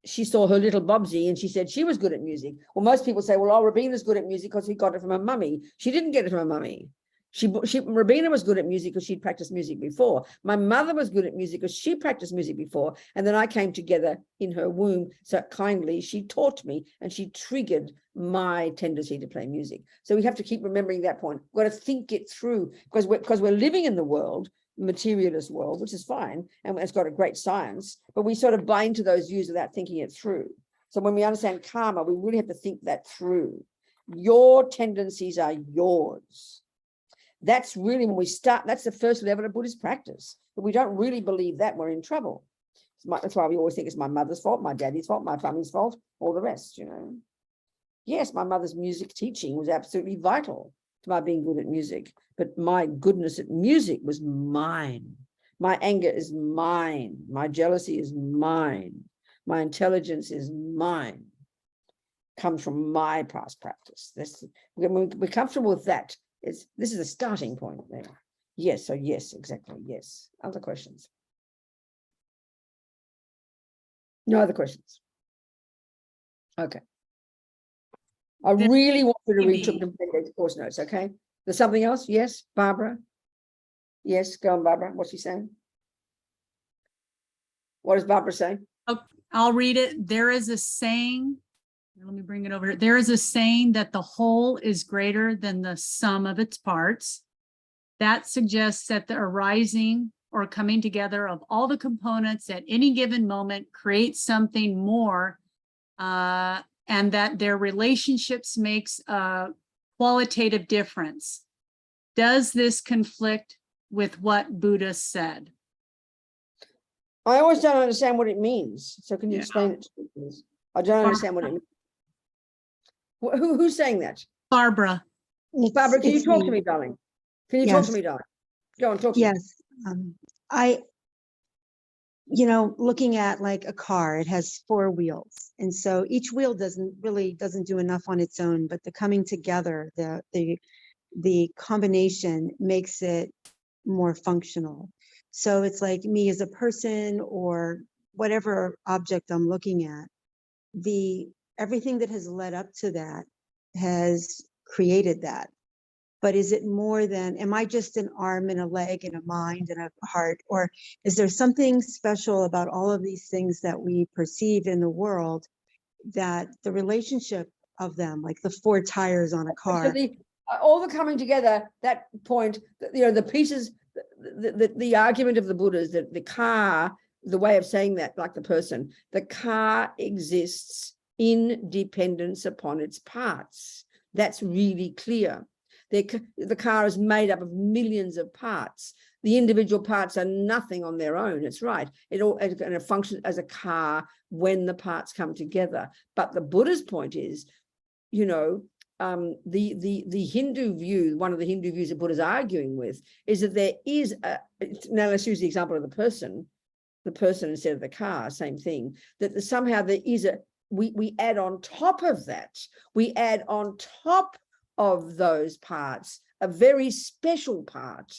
Speaker 2: she saw her little Bobsy and she said she was good at music. Well, most people say, well, oh, Rabina's good at music because he got it from her mummy. She didn't get it from her mummy. Rabina was good at music because she'd practiced music before. My mother was good at music because she practiced music before. And then I came together in her womb. So kindly, she taught me and she triggered my tendency to play music. So we have to keep remembering that point. We've got to think it through because we're living in the world, materialist world, which is fine. And it's got a great science, but we sort of buy into those views without thinking it through. So when we understand karma, we really have to think that through. Your tendencies are yours. That's really when we start, that's the first level of Buddhist practice. If we don't really believe that, we're in trouble. That's why we always think it's my mother's fault, my daddy's fault, my family's fault, all the rest, you know. Yes, my mother's music teaching was absolutely vital to my being good at music, but my goodness at music was mine. My anger is mine. My jealousy is mine. My intelligence is mine. Comes from my past practice. We're comfortable with that. This is a starting point there. Yes, so yes, exactly, yes. Other questions? No other questions? Okay. I really want you to read the course notes, okay? There's something else? Yes, Barbara? Yes, go on, Barbara. What's she saying? What does Barbara say?
Speaker 3: Oh, I'll read it. There is a saying, let me bring it over here. There is a saying that the whole is greater than the sum of its parts. That suggests that the arising or coming together of all the components at any given moment creates something more, and that their relationships makes a qualitative difference. Does this conflict with what Buddha said?
Speaker 2: I always don't understand what it means. So can you explain it to me, please? I don't understand what it means. Who's saying that?
Speaker 3: Barbara.
Speaker 2: Barbara, can you talk to me, darling? Can you talk to me, darling? Go on, talk to me.
Speaker 4: Yes. Looking at like a car, it has 4 wheels. And so each wheel doesn't do enough on its own, but the coming together, the combination makes it more functional. So it's like me as a person or whatever object I'm looking at, everything that has led up to that has created that. But is it more than, am I just an arm and a leg and a mind and a heart? Or is there something special about all of these things that we perceive in the world, that the relationship of them, like the 4 tires on a car?
Speaker 2: So all the coming together, that point, the pieces, the argument of the Buddha is that the car, the way of saying that, like the person, the car exists in dependence upon its parts. That's really clear. The car is made up of millions of parts. The individual parts are nothing on their own. It's right. It functions as a car when the parts come together. But the Buddha's point is, the Hindu view, one of the Hindu views that Buddha's arguing with, is that there is now let's use the example of the person instead of the car, same thing, that somehow there is we add on top of that, we add on top of those parts a very special part,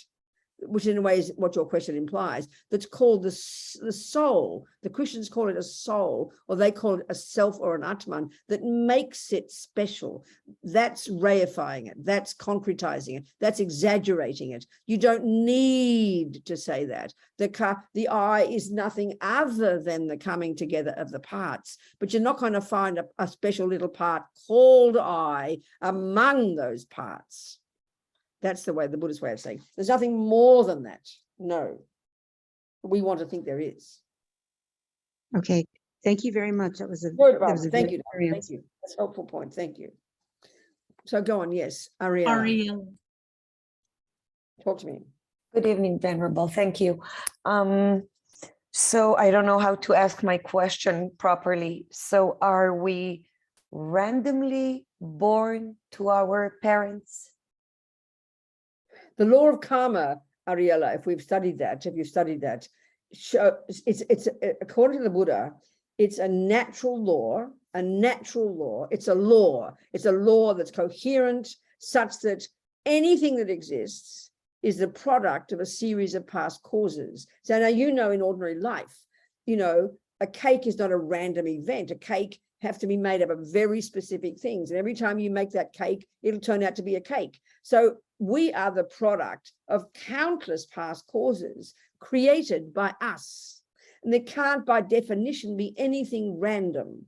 Speaker 2: which in a way is what your question implies, that's called the soul. The Christians call it a soul, or they call it a self or an Atman, that makes it special. That's reifying it. That's concretizing it. That's exaggerating it. You don't need to say that. The I is nothing other than the coming together of the parts, but you're not going to find a special little part called I among those parts. That's the Buddhist way of saying there's nothing more than that. No, we want to think there is.
Speaker 4: Okay, thank you very much. That was a
Speaker 2: thank you. Thank you. That's a helpful point. Thank you. So go on. Yes, Ariella. Talk to me.
Speaker 5: Good evening, Venerable. Thank you. So I don't know how to ask my question properly. So are we randomly born to our parents?
Speaker 2: The law of karma, Ariella, if you've studied that, it's according to the Buddha, it's a natural law, it's a law that's coherent, such that anything that exists is the product of a series of past causes. So now, in ordinary life, a cake is not a random event. A cake have to be made up of very specific things. And every time you make that cake, it'll turn out to be a cake. So we are the product of countless past causes created by us. And there can't, by definition, be anything random.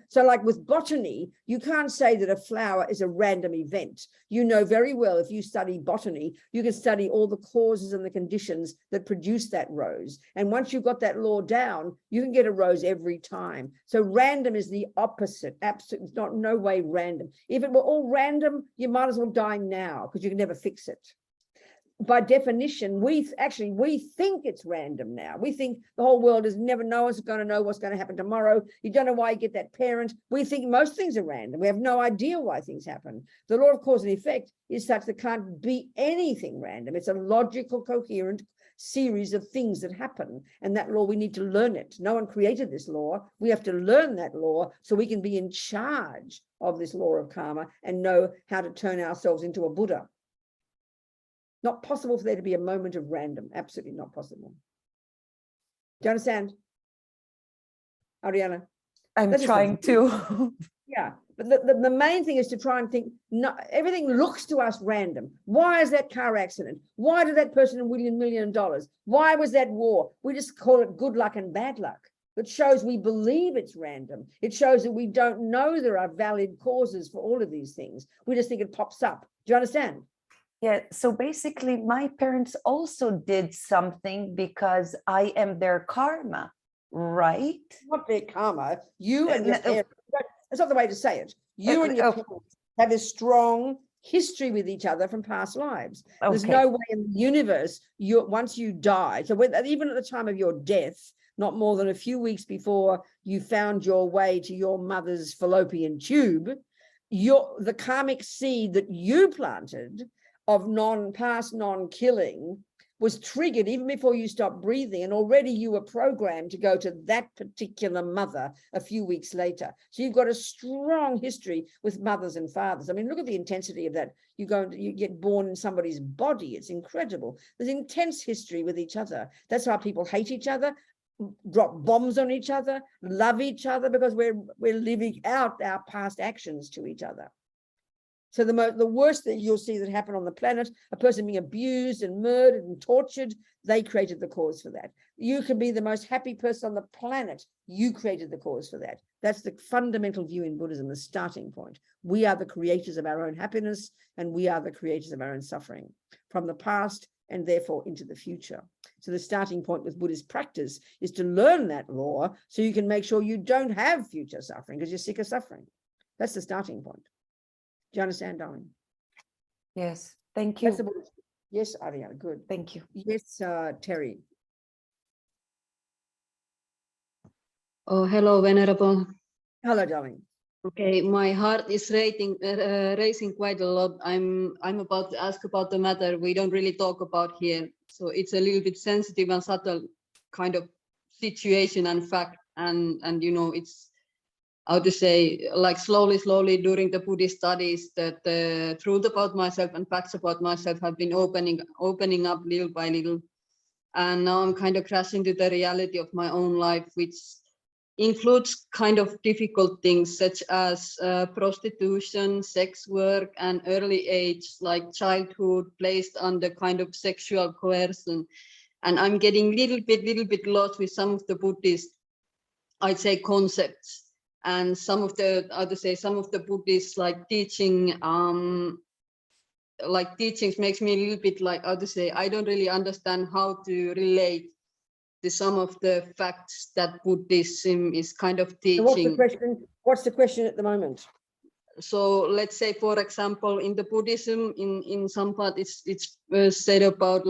Speaker 2: So like with botany, you can't say that a flower is a random event. You know very well, if you study botany, you can study all the causes and the conditions that produce that rose. And once you've got that law down, you can get a rose every time. So random is the opposite. Absolutely, it's not no way random. If it were all random, you might as well die now because you can never fix it. By definition, we think it's random now. We think the whole world is never, no one's going to know what's going to happen tomorrow. You don't know why you get that parent. We think most things are random. We have no idea why things happen. The law of cause and effect is such that can't be anything random. It's a logical, coherent series of things that happen. And that law, we need to learn it. No one created this law. We have to learn that law so we can be in charge of this law of karma and know how to turn ourselves into a Buddha. Not possible for there to be a moment of random. Absolutely not possible. Do you understand, Ariana?
Speaker 5: I'm trying to.
Speaker 2: Yeah, but the main thing is to try and think, no, everything looks to us random. Why is that car accident? Why did that person win $1 million? Why was that war? We just call it good luck and bad luck. It shows we believe it's random. It shows that we don't know there are valid causes for all of these things. We just think it pops up. Do you understand?
Speaker 5: Yeah, so basically my parents also did something because I am their karma, right?
Speaker 2: Not their karma. You and your parents. That's not the way to say it. You and your parents have a strong history with each other from past lives. Okay. There's no way in the universe, once you die, so even at the time of your death, not more than a few weeks before you found your way to your mother's fallopian tube, the karmic seed that you planted of past non-killing was triggered even before you stopped breathing, and already you were programmed to go to that particular mother a few weeks later. So you've got a strong history with mothers and fathers. I mean, look at the intensity of that. You get born in somebody's body. It's incredible. There's intense history with each other. That's why people hate each other, drop bombs on each other, love each other, because we're living out our past actions to each other. So the worst that you'll see that happen on the planet, a person being abused and murdered and tortured, they created the cause for that. You can be the most happy person on the planet. You created the cause for that. That's the fundamental view in Buddhism, the starting point. We are the creators of our own happiness, and we are the creators of our own suffering from the past and therefore into the future. So the starting point with Buddhist practice is to learn that law so you can make sure you don't have future suffering because you're sick of suffering. That's the starting point. Do you understand, darling?
Speaker 5: Yes, thank you.
Speaker 2: Yes, Ariana, good.
Speaker 5: Thank you.
Speaker 2: Yes, Terry.
Speaker 6: Oh, hello, Venerable.
Speaker 2: Hello, darling.
Speaker 6: Okay, my heart is racing quite a lot. I'm about to ask about the matter we don't really talk about here. So it's a little bit sensitive and subtle kind of situation and fact. And you know, it's how to say, like slowly during the Buddhist studies, that the truth about myself and facts about myself have been opening up little by little. And now I'm kind of crashing to the reality of my own life, which includes kind of difficult things such as prostitution, sex work, and early age, like childhood placed under kind of sexual coercion. And I'm getting little bit lost with some of the Buddhist, I'd say, concepts. And some of the Buddhist teachings makes me a little bit I don't really understand how to relate to some of the facts that Buddhism is kind of teaching.
Speaker 2: So what's the question at the moment?
Speaker 6: So let's say, for example, in the Buddhism, in some part, it's said about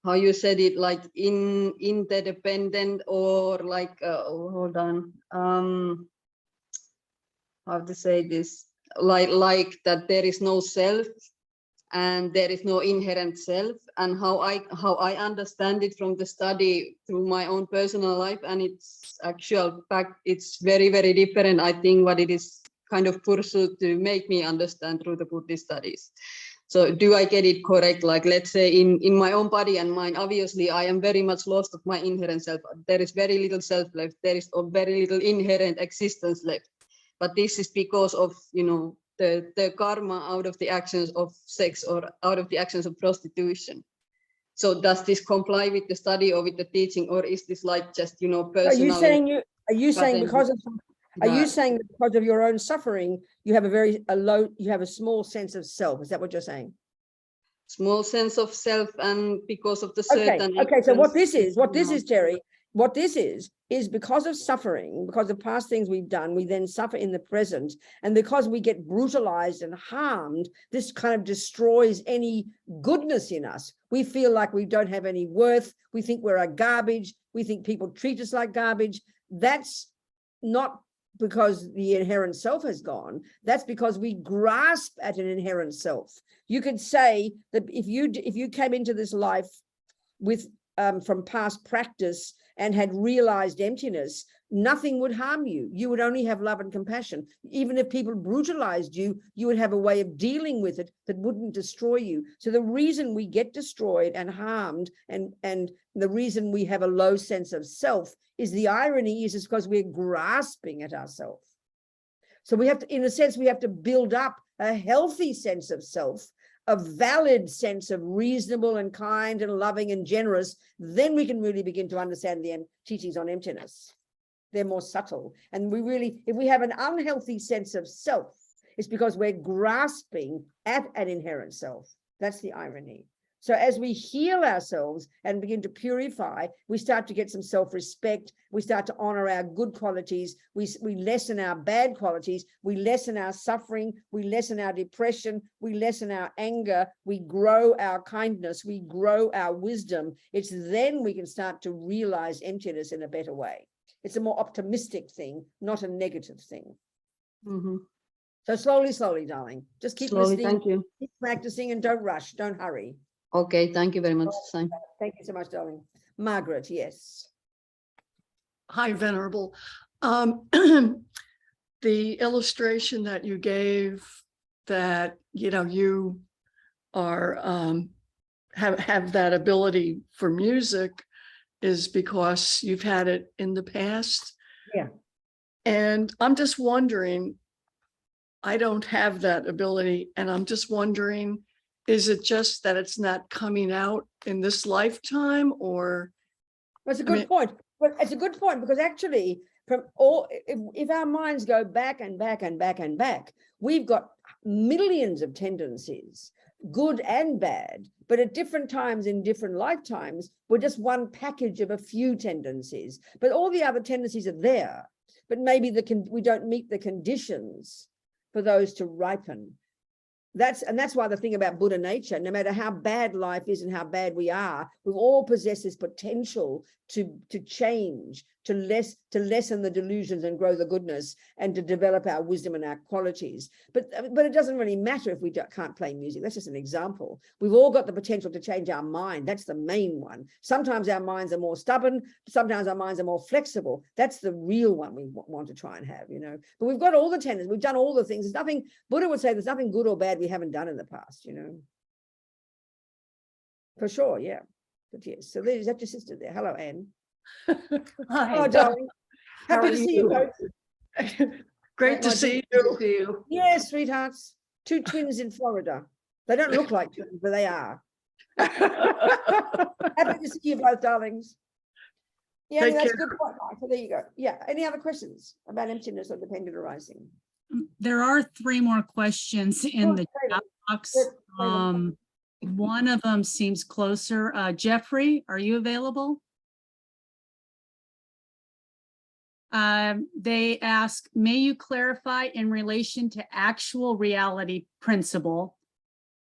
Speaker 6: how you said it, like interdependent, or hold on, how to say this, like that there is no self and there is no inherent self, and how I understand it from the study through my own personal life, and it's actual fact, it's very different, I think, what it is kind of pursued to make me understand through the Buddhist studies. So do I get it correct? Like, let's say in my own body and mind, obviously I am very much lost of my inherent self. There is very little self left. There is very little inherent existence left. But this is because of, you know, the karma out of the actions of sex or out of the actions of prostitution. So does this comply with the study or with the teaching, or is this like just, you know, personal?
Speaker 2: Are you saying because of your own suffering, you have you have a small sense of self? Is that what you're saying?
Speaker 6: Small sense of self, and because of the certain.
Speaker 2: Okay. So what this is, Terry, what this is because of suffering, because of past things we've done, we then suffer in the present. And because we get brutalized and harmed, this kind of destroys any goodness in us. We feel like we don't have any worth. We think we're a garbage. We think people treat us like garbage. That's not because the inherent self has gone. That's because we grasp at an inherent self. You could say that if you came into this life with from past practice and had realized emptiness, nothing would harm you. You would only have love and compassion. Even if people brutalized you, you would have a way of dealing with it that wouldn't destroy you. So the reason we get destroyed and harmed, and the reason we have a low sense of self, is the irony is because we're grasping at ourselves. So we have to, in a sense, we have to build up a healthy sense of self, a valid sense of reasonable and kind and loving and generous. Then we can really begin to understand the teachings on emptiness. They're more subtle. And we really, if we have an unhealthy sense of self, it's because we're grasping at an inherent self. That's the irony. So as we heal ourselves and begin to purify, we start to get some self-respect. We start to honor our good qualities. We lessen our bad qualities. We lessen our suffering. We lessen our depression. We lessen our anger. We grow our kindness. We grow our wisdom. It's then we can start to realize emptiness in a better way. It's a more optimistic thing, not a negative thing.
Speaker 6: Mm-hmm.
Speaker 2: So slowly, darling. Just keep listening.
Speaker 6: Thank you.
Speaker 2: Keep practicing and don't rush. Don't hurry.
Speaker 6: Okay, thank you very much.
Speaker 2: Thank you so much, darling. Margaret, yes.
Speaker 7: Hi, Venerable. The illustration that you gave that, you know, you are have that ability for music is because you've had it in the past.
Speaker 2: Yeah.
Speaker 7: And I'm just wondering, I don't have that ability, and I'm just wondering, is it just that it's not coming out in this lifetime, or?
Speaker 2: That's a good point. But it's a good point because actually, from all, if our minds go back and back and back and back, we've got millions of tendencies, good and bad, but at different times in different lifetimes, we're just one package of a few tendencies. But all the other tendencies are there, but maybe we don't meet the conditions for those to ripen. That's why the thing about Buddha nature, no matter how bad life is and how bad we are, we all possess this potential to change, to lessen the delusions and grow the goodness, and to develop our wisdom and our qualities. But it doesn't really matter if we can't play music. That's just an example. We've all got the potential to change our mind. That's the main one. Sometimes our minds are more stubborn. Sometimes our minds are more flexible. That's the real one we want to try and have, you know. But we've got all the tendencies. We've done all the things. There's nothing, Buddha would say there's nothing good or bad we haven't done in the past, you know. For sure, yeah. But yes, so there's that your sister there. Hello, Anne.
Speaker 7: Hi.
Speaker 2: Oh, darling.
Speaker 7: How
Speaker 2: Happy
Speaker 7: are
Speaker 2: to see you both.
Speaker 7: Great to see you.
Speaker 2: Yes, sweethearts. Two twins in Florida. They don't look like twins, but they are. Happy to see you both, darlings. Yeah,
Speaker 7: Take
Speaker 2: that's a
Speaker 7: care.
Speaker 2: good point, Mike. So there you go. Yeah. Any other questions about emptiness or dependent arising?
Speaker 3: There are 3 more questions in the chat box. One of them seems closer. Jeffrey, are you available? They ask, may you clarify in relation to actual reality principle?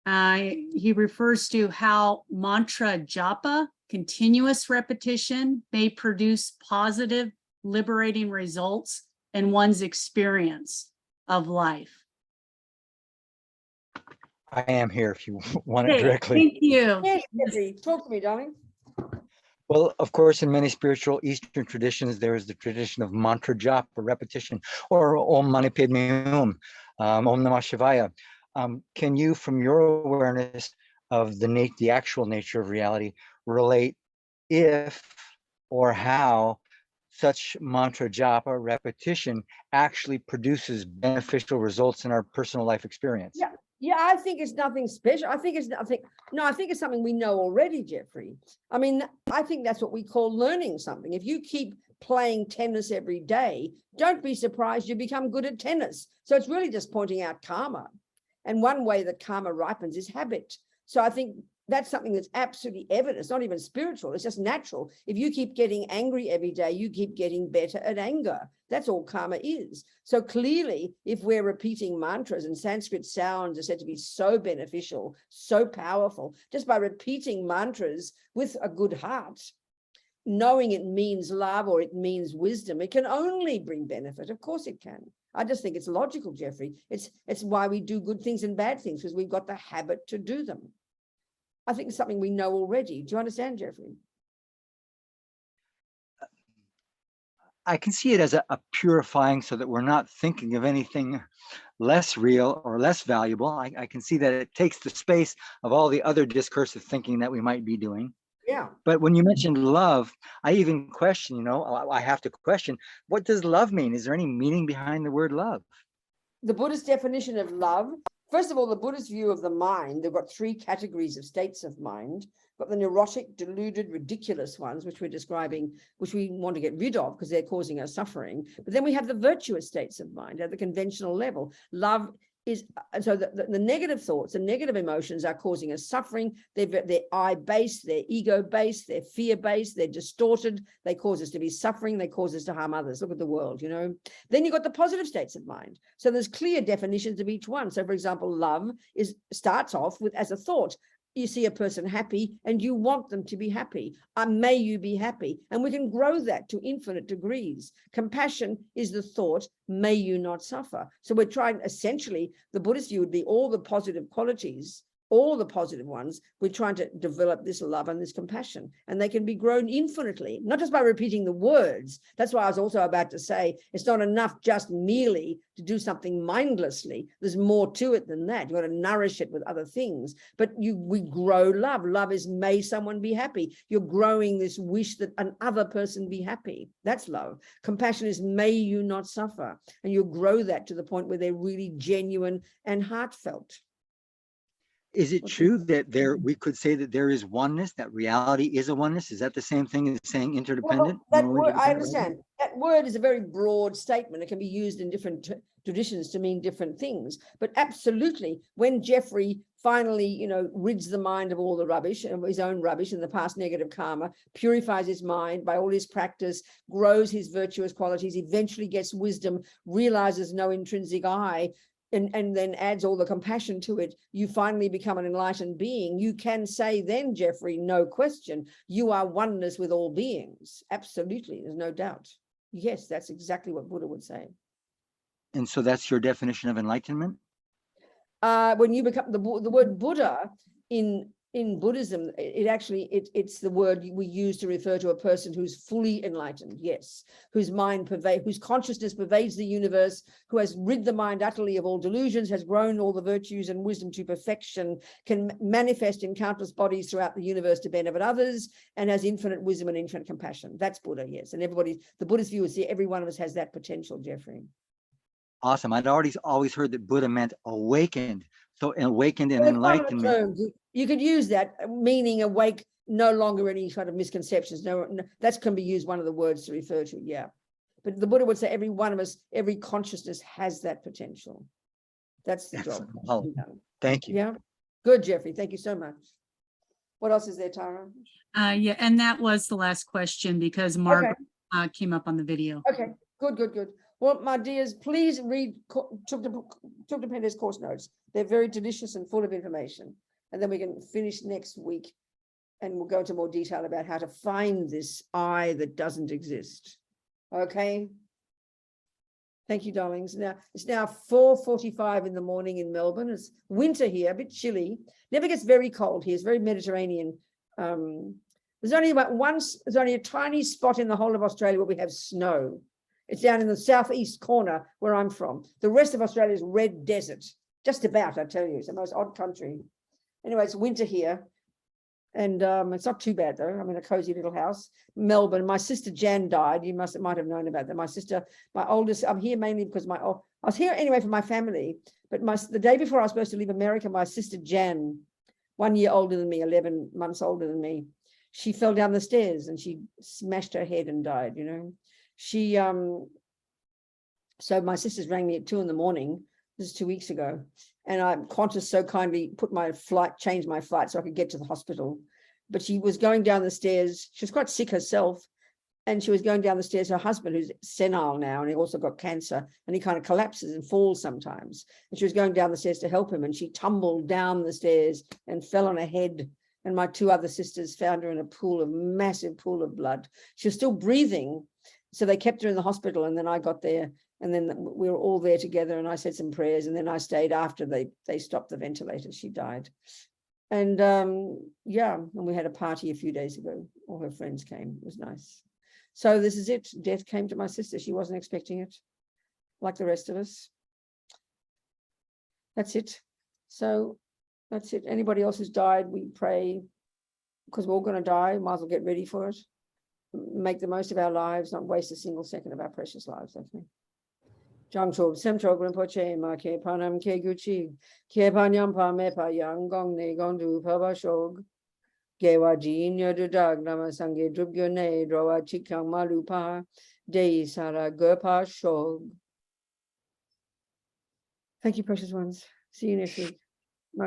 Speaker 3: He refers to how mantra japa, continuous repetition, may produce positive, liberating results in one's experience of life.
Speaker 8: I am here if you want it directly.
Speaker 3: Thank you.
Speaker 2: Yes, Jeffrey. Talk to me, darling.
Speaker 8: Well, of course, in many spiritual Eastern traditions, there is the tradition of mantra japa, repetition, or Om Mani Padme Hum, Om Namah Shivaya. Can you, from your awareness of the actual nature of reality, relate if or how such mantra japa repetition actually produces beneficial results in our personal life experience?
Speaker 2: Yeah. Yeah, I think it's nothing special. I think it's nothing. No, I think it's something we know already, Jeffrey. I mean, I think that's what we call learning something. If you keep playing tennis every day, don't be surprised you become good at tennis. So it's really just pointing out karma. And one way that karma ripens is habit. So I think that's something that's absolutely evident. It's not even spiritual. It's just natural. If you keep getting angry every day, you keep getting better at anger. That's all karma is. So clearly, if we're repeating mantras, and Sanskrit sounds are said to be so beneficial, so powerful, just by repeating mantras with a good heart, knowing it means love or it means wisdom, it can only bring benefit. Of course it can. I just think it's logical, Jeffrey. It's why we do good things and bad things, because we've got the habit to do them. I think it's something we know already. Do you understand, Jeffrey?
Speaker 8: I can see it as a purifying, so that we're not thinking of anything less real or less valuable. I can see that it takes the space of all the other discursive thinking that we might be doing.
Speaker 2: Yeah.
Speaker 8: But when you mentioned love, I even question, I have to question, what does love mean? Is there any meaning behind the word love?
Speaker 2: The Buddhist definition of love, first of all, the Buddhist view of the mind, they've got three categories of states of mind. But the neurotic, deluded, ridiculous ones, which we're describing, which we want to get rid of because they're causing us suffering. But then we have the virtuous states of mind at the conventional level. Love is, so the negative thoughts and negative emotions are causing us suffering. They're I-based, they're ego-based, they're fear-based, they're distorted. They cause us to be suffering. They cause us to harm others. Look at the world, Then you've got the positive states of mind. So there's clear definitions of each one. So for example, love starts off with as a thought. You see a person happy and you want them to be happy. May you be happy. And we can grow that to infinite degrees. Compassion is the thought, may you not suffer. So we're trying, essentially, the Buddhist view would be all the positive qualities, all the positive ones. We're trying to develop this love and this compassion, and they can be grown infinitely, not just by repeating the words. That's why I was also about to say, it's not enough just merely to do something mindlessly. There's more to it than that. You've got to nourish it with other things. But we grow love. Love is may someone be happy. You're growing this wish that another person be happy. That's love. Compassion is may you not suffer. And you grow that to the point where they're really genuine and heartfelt.
Speaker 8: Is it true that we could say that there is oneness, that reality is a oneness? Is that the same thing as saying interdependent?
Speaker 2: Well, that word, I understand. That word is a very broad statement. It can be used in different traditions to mean different things. But absolutely, when Jeffrey finally, rids the mind of all the rubbish, of his own rubbish and the past negative karma, purifies his mind by all his practice, grows his virtuous qualities, eventually gets wisdom, realizes no intrinsic I, and then adds all the compassion to it, you finally become an enlightened being. You can say then, Jeffrey, no question, you are oneness with all beings. Absolutely, there's no doubt. Yes, that's exactly what Buddha would say.
Speaker 8: And so that's your definition of enlightenment?
Speaker 2: When you become the word Buddha in Buddhism, it's the word we use to refer to a person who's fully enlightened, yes, whose consciousness pervades the universe, who has rid the mind utterly of all delusions, has grown all the virtues and wisdom to perfection, can manifest in countless bodies throughout the universe to benefit others, and has infinite wisdom and infinite compassion. That's Buddha, yes. And the Buddhist view is every one of us has that potential, Jeffrey.
Speaker 8: Awesome. I'd always heard that Buddha meant awakened. So awakened and enlightenment.
Speaker 2: You could use that, meaning awake, no longer any kind of misconceptions. No, that can be used, one of the words to refer to, yeah. But the Buddha would say every one of us, every consciousness has that potential. That's the job.
Speaker 8: Oh, thank you.
Speaker 2: Yeah. Good, Jeffrey. Thank you so much. What else is there, Tara?
Speaker 3: Yeah, and that was the last question because Margaret came up on the video.
Speaker 2: Okay, good. Well, my dears, please read Thupten Pende's course notes. They're very delicious and full of information. And then we can finish next week and we'll go into more detail about how to find this I that doesn't exist. Okay? Thank you, darlings. Now, it's now 4:45 in the morning in Melbourne. It's winter here, a bit chilly. Never gets very cold here. It's very Mediterranean. There's only a tiny spot in the whole of Australia where we have snow. It's down in the southeast corner where I'm from. The rest of Australia is red desert, just about, I tell you, it's the most odd country. Anyway, it's winter here. And it's not too bad though. I'm in a cozy little house. Melbourne. My sister Jan died. You might have known about that. My sister, my oldest, I'm here mainly because I was here anyway for my family. But the day before I was supposed to leave America, my sister Jan, 1 year older than me, 11 months older than me, she fell down the stairs and she smashed her head and died, you know. She so my sisters rang me at 2 a.m. This is 2 weeks ago. And Qantas so kindly changed my flight so I could get to the hospital. But she was going down the stairs. She was quite sick herself. And she was going down the stairs. Her husband, who's senile now, and he also got cancer, and he kind of collapses and falls sometimes. And she was going down the stairs to help him. And she tumbled down the stairs and fell on her head. And my 2 other sisters found her in a massive pool of blood. She was still breathing. So they kept her in the hospital. And then I got there. And then we were all there together and I said some prayers and then I stayed after they stopped the ventilator. She died. And yeah, and we had a party a few days ago. All her friends came. It was nice. So this is it. Death came to my sister. She wasn't expecting it, like the rest of us. That's it. So that's it. Anybody else who's died, we pray because we're all going to die. Might as well get ready for it. Make the most of our lives, not waste a single second of our precious lives, I think. Jangchob Semchog Rinpoche Ma Ke Panam Ke Guchi Ke Panyam Pa Me Pa Yang Gong Ne Gondu Paba Shog Gewa Jin Yodudag Nama Sange Drubgyo Ne Drowa Chikang Malu Pa Dei Sara Gurpa Shog. Thank you, precious ones. See you next week.